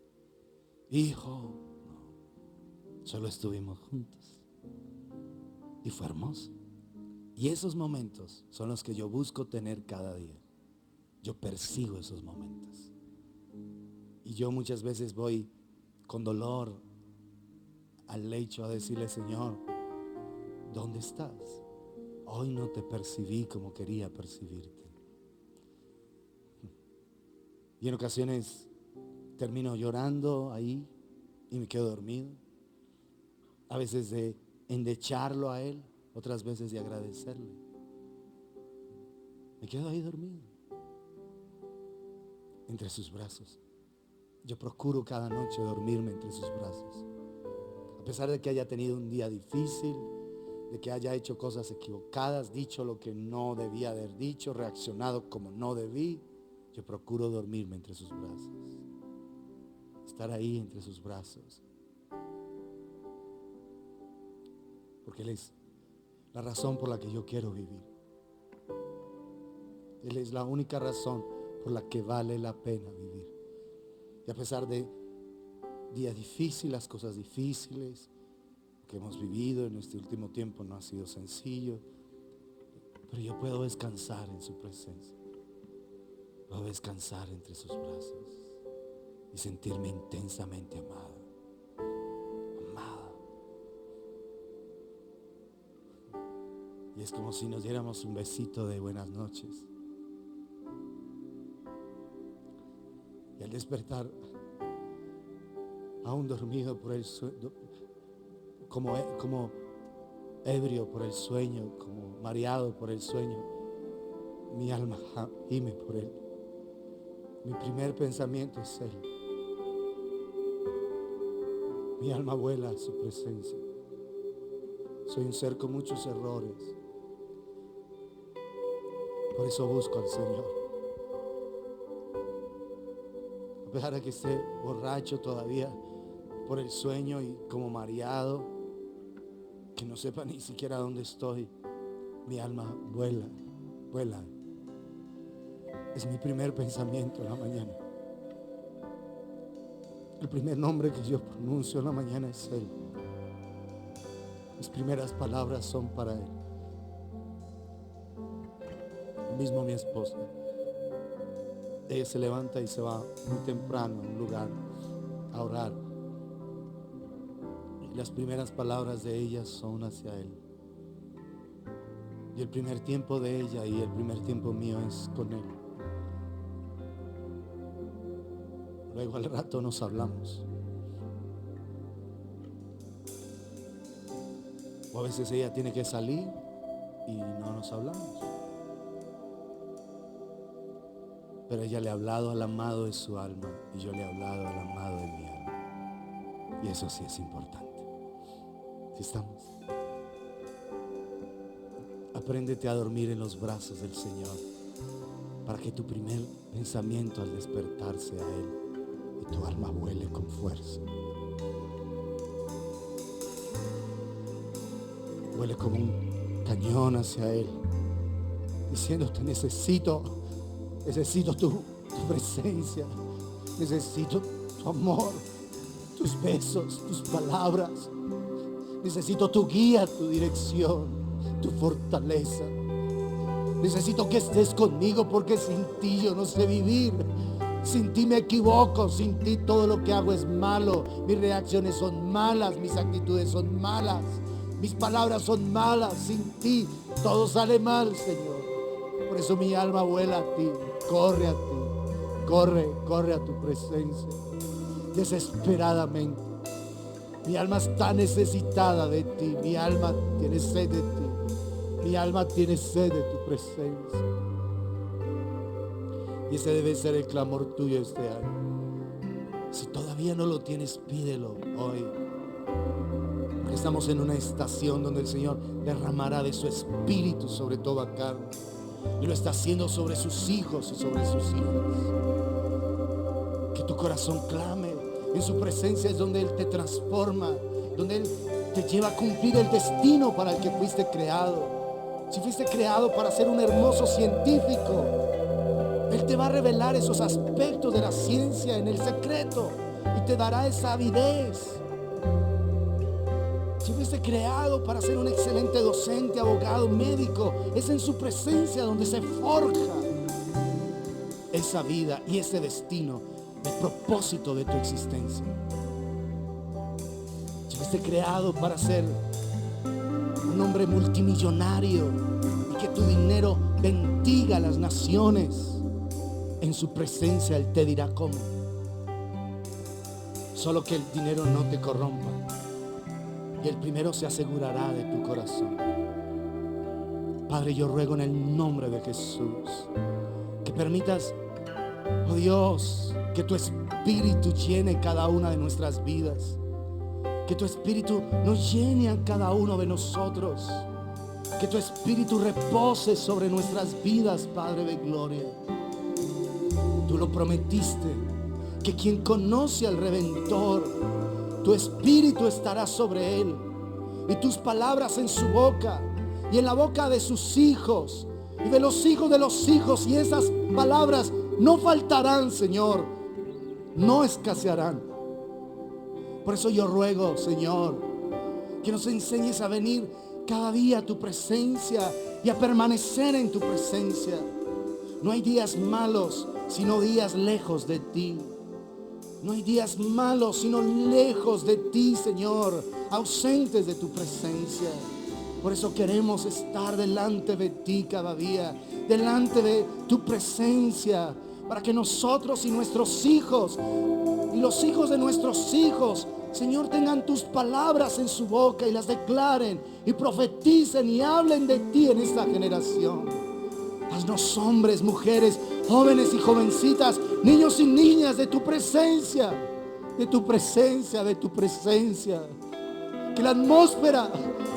hijo, no. Solo estuvimos juntos y fue hermoso. Y esos momentos son los que yo busco tener cada día. Yo persigo esos momentos. Y yo muchas veces voy con dolor al lecho a decirle: Señor, ¿dónde estás? Hoy no te percibí como quería percibirte. Y en ocasiones termino llorando ahí y me quedo dormido. A veces de endecharlo a Él, otras veces de agradecerle. Me quedo ahí dormido entre sus brazos. Yo procuro cada noche dormirme entre sus brazos. A pesar de que haya tenido un día difícil, de que haya hecho cosas equivocadas, dicho lo que no debía haber dicho, reaccionado como no debí, yo procuro dormirme entre sus brazos. Estar ahí entre sus brazos. Porque Él es la razón por la que yo quiero vivir. Él es la única razón por la que vale la pena vivir. Y a pesar de días difíciles, cosas difíciles que hemos vivido en este último tiempo, no ha sido sencillo, pero yo puedo descansar en su presencia. Puedo descansar entre sus brazos y sentirme intensamente amado. Amada. Y es como si nos diéramos un besito de buenas noches. Y al despertar, aún dormido por el sueño, como ebrio por el sueño, como mareado por el sueño, mi alma gime por Él. Mi primer pensamiento es Él. Mi alma vuela a su presencia. Soy un ser con muchos errores. Por eso busco al Señor. A pesar de que esté borracho todavía por el sueño y como mareado, que no sepa ni siquiera dónde estoy, mi alma vuela, vuela. Es mi primer pensamiento en la mañana. El primer nombre que yo pronuncio en la mañana es Él. Mis primeras palabras son para Él. Lo mismo mi esposa. Ella se levanta y se va muy temprano a un lugar a orar. Y las primeras palabras de ella son hacia Él. Y el primer tiempo de ella y el primer tiempo mío es con Él. Luego al rato nos hablamos. O a veces ella tiene que salir y no nos hablamos. Pero ella le ha hablado al amado de su alma y yo le he hablado al amado de mi alma. Y eso sí es importante. ¿Sí estamos? Apréndete a dormir en los brazos del Señor para que tu primer pensamiento al despertar sea Él y tu alma vuele con fuerza. Vuele como un cañón hacia Él, diciéndote: necesito tu presencia, necesito tu amor, tus besos, tus palabras, necesito tu guía, tu dirección, tu fortaleza. Necesito que estés conmigo porque sin ti yo no sé vivir. Sin ti me equivoco, sin ti todo lo que hago es malo, mis reacciones son malas, mis actitudes son malas, mis palabras son malas. Sin ti todo sale mal, Señor. Por eso mi alma vuela a ti, corre a ti, corre a tu presencia desesperadamente. Mi alma está necesitada de ti, mi alma tiene sed de ti, mi alma tiene sed de tu presencia. Y ese debe ser el clamor tuyo este año. Si todavía no lo tienes, pídelo hoy. Porque estamos en una estación donde el Señor derramará de su espíritu sobre toda carne. Y lo está haciendo sobre sus hijos y sobre sus hijas. Que tu corazón clame En su presencia es donde Él te transforma, donde Él te lleva a cumplir el destino para el que fuiste creado. Si fuiste creado para ser un hermoso científico, Él te va a revelar esos aspectos de la ciencia en el secreto y te dará esa avidez. Si fuiste creado para ser un excelente docente, abogado, médico, es en su presencia donde se forja esa vida y ese destino, el propósito de tu existencia. Si fuiste creado para ser un hombre multimillonario y que tu dinero bendiga a las naciones, en su presencia Él te dirá cómo. Solo que el dinero no te corrompa, y el primero se asegurará de tu corazón. Padre, yo ruego en el nombre de Jesús que permitas, oh Dios, que tu Espíritu llene cada una de nuestras vidas. Que tu Espíritu nos llene a cada uno de nosotros. Que tu Espíritu repose sobre nuestras vidas, Padre de gloria. Tú lo prometiste, que quien conoce al Redentor, tu Espíritu estará sobre él, y tus palabras en su boca y en la boca de sus hijos y de los hijos, y esas palabras no faltarán, Señor, no escasearán. Por eso yo ruego, Señor, que nos enseñes a venir cada día a tu presencia y a permanecer en tu presencia. No hay días malos, sino días lejos de ti. No hay días malos, sino lejos de ti, Señor, ausentes de tu presencia. Por eso queremos estar delante de ti cada día, delante de tu presencia, para que nosotros y nuestros hijos y los hijos de nuestros hijos, Señor, tengan tus palabras en su boca y las declaren y profeticen y hablen de ti en esta generación. Haznos hombres, mujeres, jóvenes y jovencitas, niños y niñas de tu presencia, de tu presencia, de tu presencia. Que la atmósfera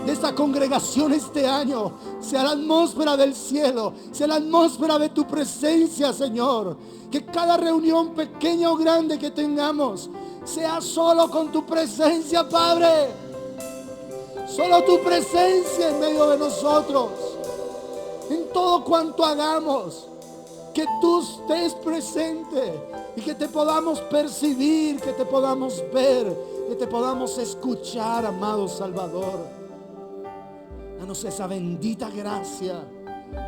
de esta congregación este año sea la atmósfera del cielo, sea la atmósfera de tu presencia, Señor. Que cada reunión pequeña o grande que tengamos sea solo con tu presencia, Padre. Solo tu presencia en medio de nosotros. En todo cuanto hagamos, que tú estés presente y que te podamos percibir, que te podamos ver, que te podamos escuchar, amado Salvador. Danos esa bendita gracia,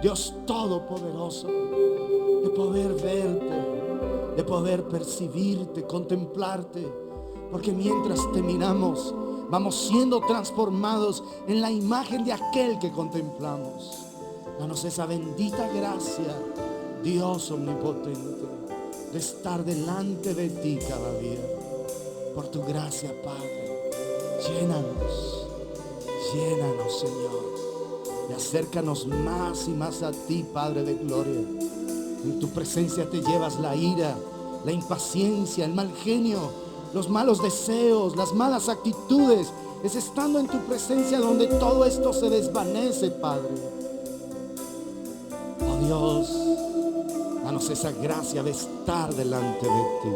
Dios Todopoderoso, de poder verte, de poder percibirte, contemplarte, porque mientras te miramos, vamos siendo transformados en la imagen de aquel que contemplamos. Danos esa bendita gracia, Dios omnipotente, de estar delante de ti cada día. Por tu gracia, Padre, llénanos, Señor, y acércanos más y más a ti, Padre de gloria. En tu presencia te llevas la ira, la impaciencia, el mal genio, los malos deseos, las malas actitudes. Es estando en tu presencia donde todo esto se desvanece, Padre. Oh Dios, danos esa gracia de estar delante de ti.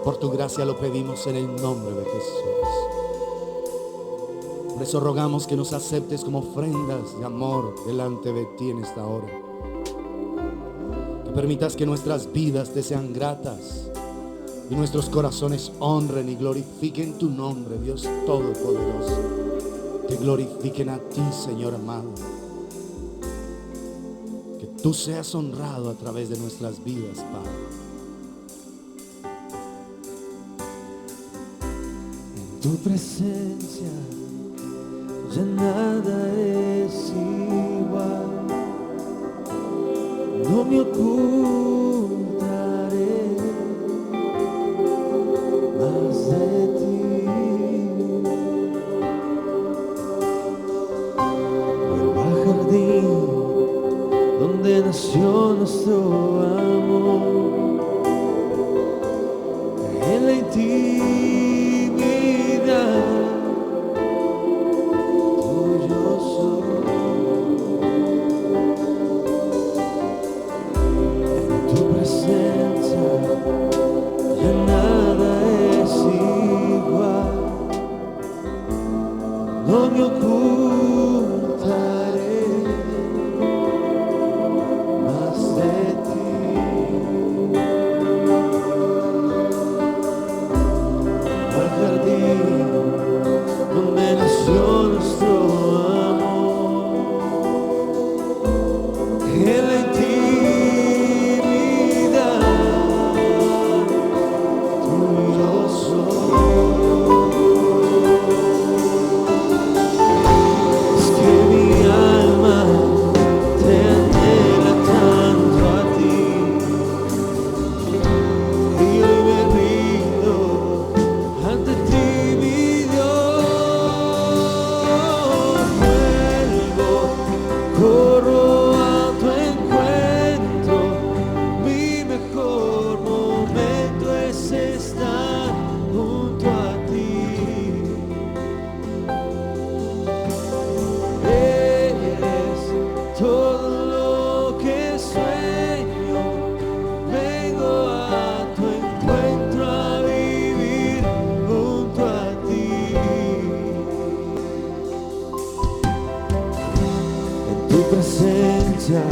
Por tu gracia lo pedimos en el nombre de Jesús. Por eso rogamos que nos aceptes como ofrendas de amor delante de ti en esta hora. Que permitas que nuestras vidas te sean gratas y nuestros corazones honren y glorifiquen tu nombre, Dios Todopoderoso. Que glorifiquen a ti, Señor amado. Que tú seas honrado a través de nuestras vidas, Padre. En tu presencia ya nada es igual. No me ocultaré más de ti. Vuelvo al jardín donde nació nuestro amor. En la intimidad tuyo soy. En no me ocultaré más de ti. Al jardín donde nació nuestro amor, en la intimidad tú y yo es que mi alma te anhela tanto a ti, y hoy me rindo ante ti, mi Dios. Vuelvo, corro a tu encuentro, mi mejor momento es estar junto a ti. Eres todo lo que sueño, vengo a tu encuentro a vivir junto a ti. En tu presencia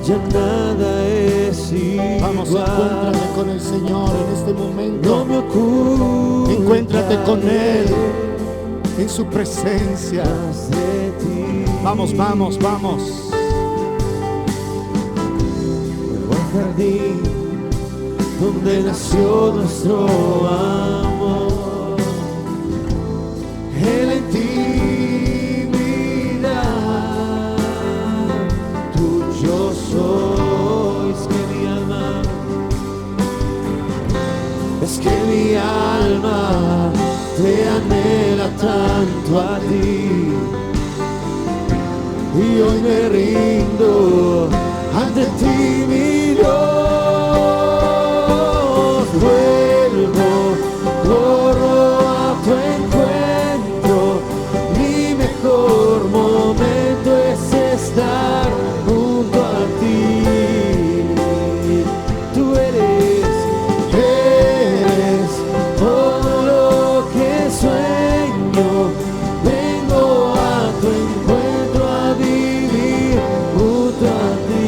ya nada es igual. Vamos, encuéntrate con el Señor en este No momento. me ocultaré Encuéntrate con Él en su presencia. más de ti. Vamos, vamos, vamos. Vuelvo al jardín donde nació nuestro amor, en la intimidad tú y yo sois. Es que mi alma te anhela tanto a ti, y hoy me rindo ante ti, mi Dios. Vuelvo, corro a tu encuentro, mi mejor momento es estar junto a ti. Tú eres todo lo que sueño, vengo a tu encuentro a vivir junto a ti.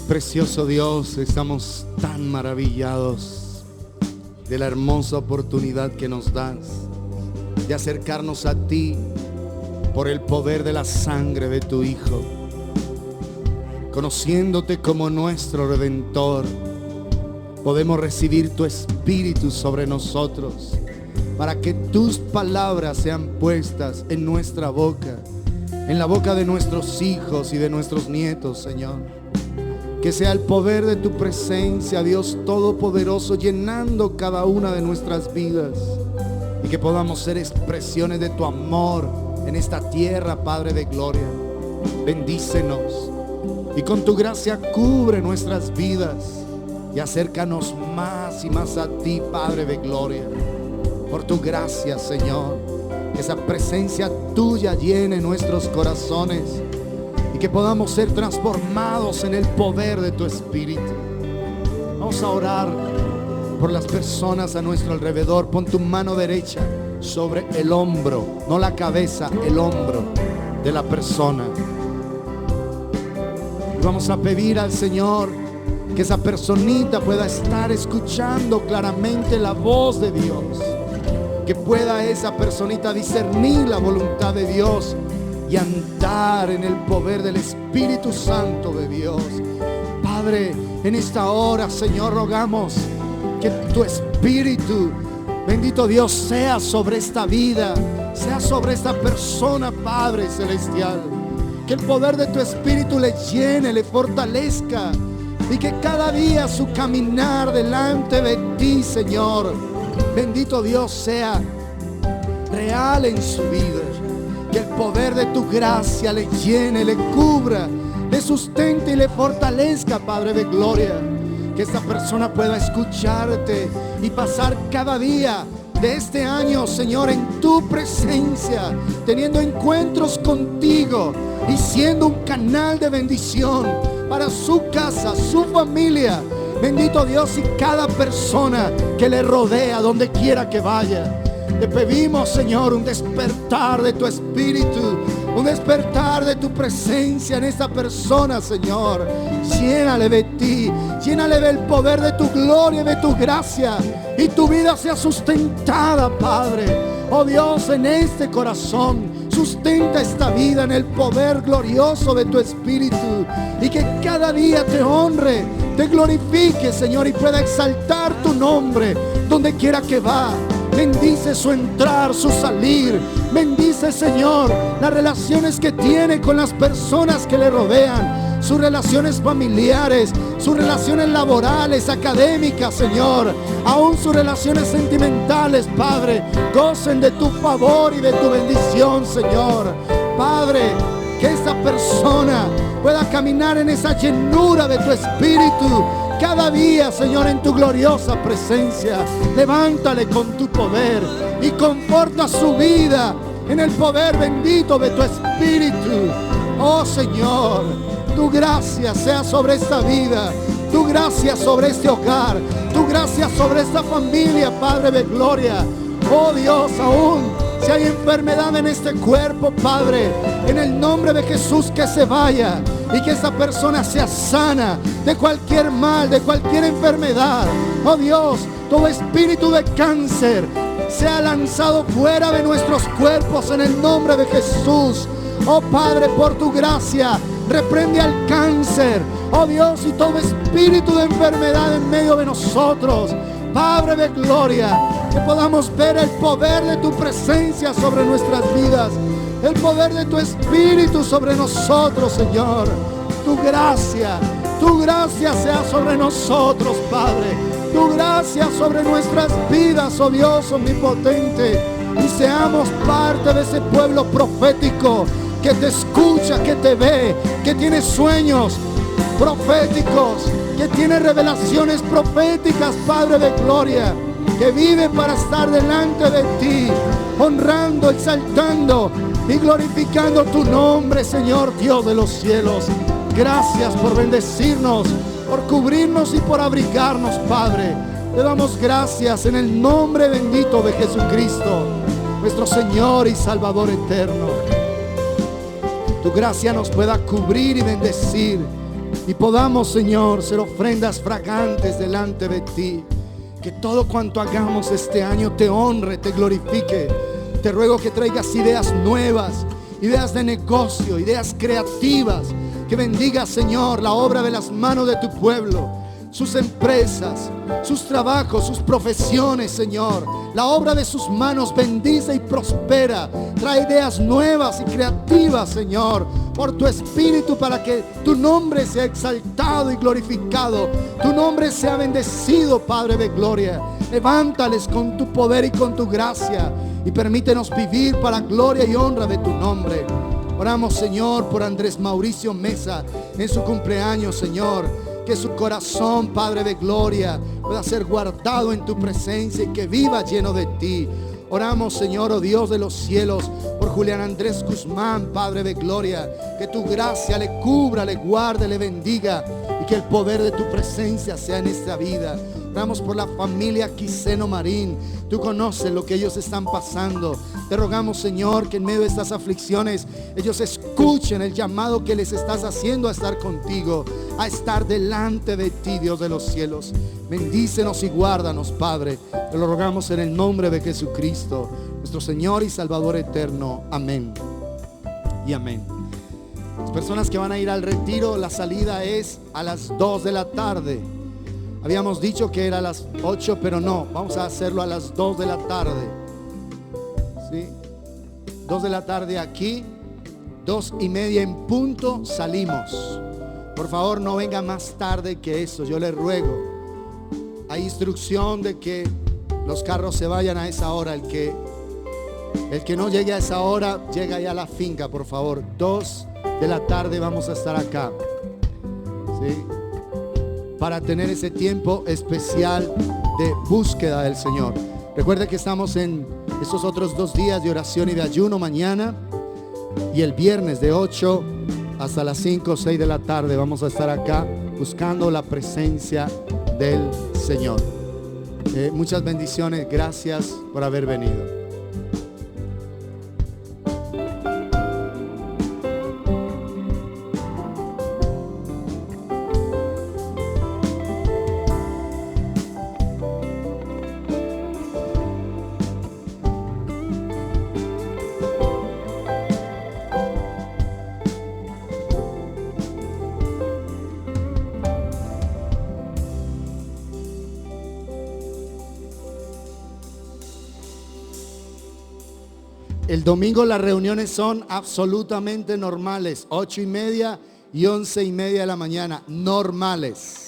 Precioso Dios, estamos tan maravillados de la hermosa oportunidad que nos das de acercarnos a ti por el poder de la sangre de tu Hijo. Conociéndote como nuestro Redentor, podemos recibir tu Espíritu sobre nosotros para que tus palabras sean puestas en nuestra boca, en la boca de nuestros hijos y de nuestros nietos, Señor. Que sea el poder de tu presencia, Dios Todopoderoso, llenando cada una de nuestras vidas, y que podamos ser expresiones de tu amor en esta tierra, Padre de gloria. Bendícenos y con tu gracia cubre nuestras vidas y acércanos más y más a ti, Padre de gloria. Por tu gracia, Señor, que esa presencia tuya llene nuestros corazones y que podamos ser transformados en el poder de tu Espíritu. Vamos a orar por las personas a nuestro alrededor. Pon tu mano derecha sobre el hombro, no la cabeza, el hombro de la persona. Y vamos a pedir al Señor que esa personita pueda estar escuchando claramente la voz de Dios, que pueda esa personita discernir la voluntad de Dios y andar en el poder del Espíritu Santo de Dios. Padre, en esta hora, Señor, rogamos que tu Espíritu, bendito Dios, sea sobre esta vida, sea sobre esta persona, Padre Celestial. Que el poder de tu Espíritu le llene, le fortalezca, y que cada día su caminar delante de ti, Señor, bendito Dios, sea real en su vida. Que el poder de tu gracia le llene, le cubra, le sustente y le fortalezca, Padre de gloria. Que esta persona pueda escucharte y pasar cada día de este año, Señor, en tu presencia, teniendo encuentros contigo y siendo un canal de bendición para su casa, su familia. Bendito Dios, y cada persona que le rodea, donde quiera que vaya. Te pedimos, Señor, un despertar de tu Espíritu, un despertar de tu presencia en esta persona, Señor. Llénale de ti, llénale del poder de tu gloria y de tu gracia, y tu vida sea sustentada, Padre. Oh Dios, en este corazón, sustenta esta vida en el poder glorioso de tu Espíritu, y que cada día te honre, te glorifique, Señor, y pueda exaltar tu nombre donde quiera que va. Bendice su entrar, su salir. Bendice, Señor, las relaciones que tiene con las personas que le rodean, sus relaciones familiares, sus relaciones laborales, académicas, Señor, aún sus relaciones sentimentales, Padre. Gocen de tu favor y de tu bendición, Señor. Padre, que esta persona pueda caminar en esa llenura de tu Espíritu cada día, Señor, en tu gloriosa presencia. Levántale con tu poder y conforta su vida en el poder bendito de tu Espíritu. Oh Señor, tu gracia sea sobre esta vida, tu gracia sobre este hogar, tu gracia sobre esta familia, Padre de gloria. Oh Dios, aún si hay enfermedad en este cuerpo, Padre, en el nombre de Jesús, que se vaya y que esa persona sea sana de cualquier mal, de cualquier enfermedad. Oh Dios, todo espíritu de cáncer sea lanzado fuera de nuestros cuerpos en el nombre de Jesús. Oh Padre, por tu gracia, reprende al cáncer, oh Dios, y todo espíritu de enfermedad en medio de nosotros. Padre de gloria, que podamos ver el poder de tu presencia sobre nuestras vidas, el poder de tu Espíritu sobre nosotros, Señor. Tu gracia sea sobre nosotros, Padre. Tu gracia sobre nuestras vidas, oh Dios omnipotente. Y seamos parte de ese pueblo profético que te escucha, que te ve, que tiene sueños proféticos, que tiene revelaciones proféticas, Padre de gloria, que vive para estar delante de ti, honrando, exaltando y glorificando tu nombre, Señor Dios de los cielos. Gracias por bendecirnos, por cubrirnos y por abrigarnos, Padre. Te damos gracias en el nombre bendito de Jesucristo, nuestro Señor y Salvador eterno. Tu gracia nos pueda cubrir y bendecir y podamos, Señor, ser ofrendas fragantes delante de ti. Que todo cuanto hagamos este año te honre, te glorifique. Te ruego que traigas ideas nuevas, ideas de negocio, ideas creativas. Que bendiga, Señor, la obra de las manos de tu pueblo, sus empresas, sus trabajos, sus profesiones, Señor. La obra de sus manos bendice y prospera. Trae ideas nuevas y creativas, Señor, por tu Espíritu, para que tu nombre sea exaltado y glorificado. Tu nombre sea bendecido, Padre de gloria. Levántales con tu poder y con tu gracia, y permítenos vivir para gloria y honra de tu nombre. Oramos, Señor, por Andrés Mauricio Mesa en su cumpleaños, Señor. Que su corazón, Padre de gloria, pueda ser guardado en tu presencia y que viva lleno de ti. Oramos, Señor, oh Dios de los cielos, por Julián Andrés Guzmán, Padre de gloria. Que tu gracia le cubra, le guarde, le bendiga, y que el poder de tu presencia sea en esta vida. Oramos por la familia Quiseno Marín. Tú conoces lo que ellos están pasando. Te rogamos, Señor, que en medio de estas aflicciones ellos escuchen el llamado que les estás haciendo a estar contigo, a estar delante de ti, Dios de los cielos. Bendícenos y guárdanos, Padre. Te lo rogamos en el nombre de Jesucristo, nuestro Señor y Salvador eterno. Amén y amén. Las personas que van a ir al retiro, la salida es a las 2 de la tarde. Habíamos dicho que era a las 8, pero no, vamos a hacerlo a las 2 de la tarde. ¿Sí? 2 de la tarde aquí, 2:30 en punto salimos. Por favor, no venga más tarde que eso, yo le ruego. Hay instrucción de que los carros se vayan a esa hora. El que no llegue a esa hora, llega ya a la finca, por favor. 2 de la tarde vamos a estar acá, ¿sí? Para tener ese tiempo especial de búsqueda del Señor. Recuerde que estamos en esos otros 2 días de oración y de ayuno, mañana y el viernes de 8 hasta las 5 o 6 de la tarde. Vamos a estar acá buscando la presencia del Señor. Muchas bendiciones. Gracias por haber venido. El domingo las reuniones son absolutamente normales, 8:30 y 11:30 de la mañana, normales.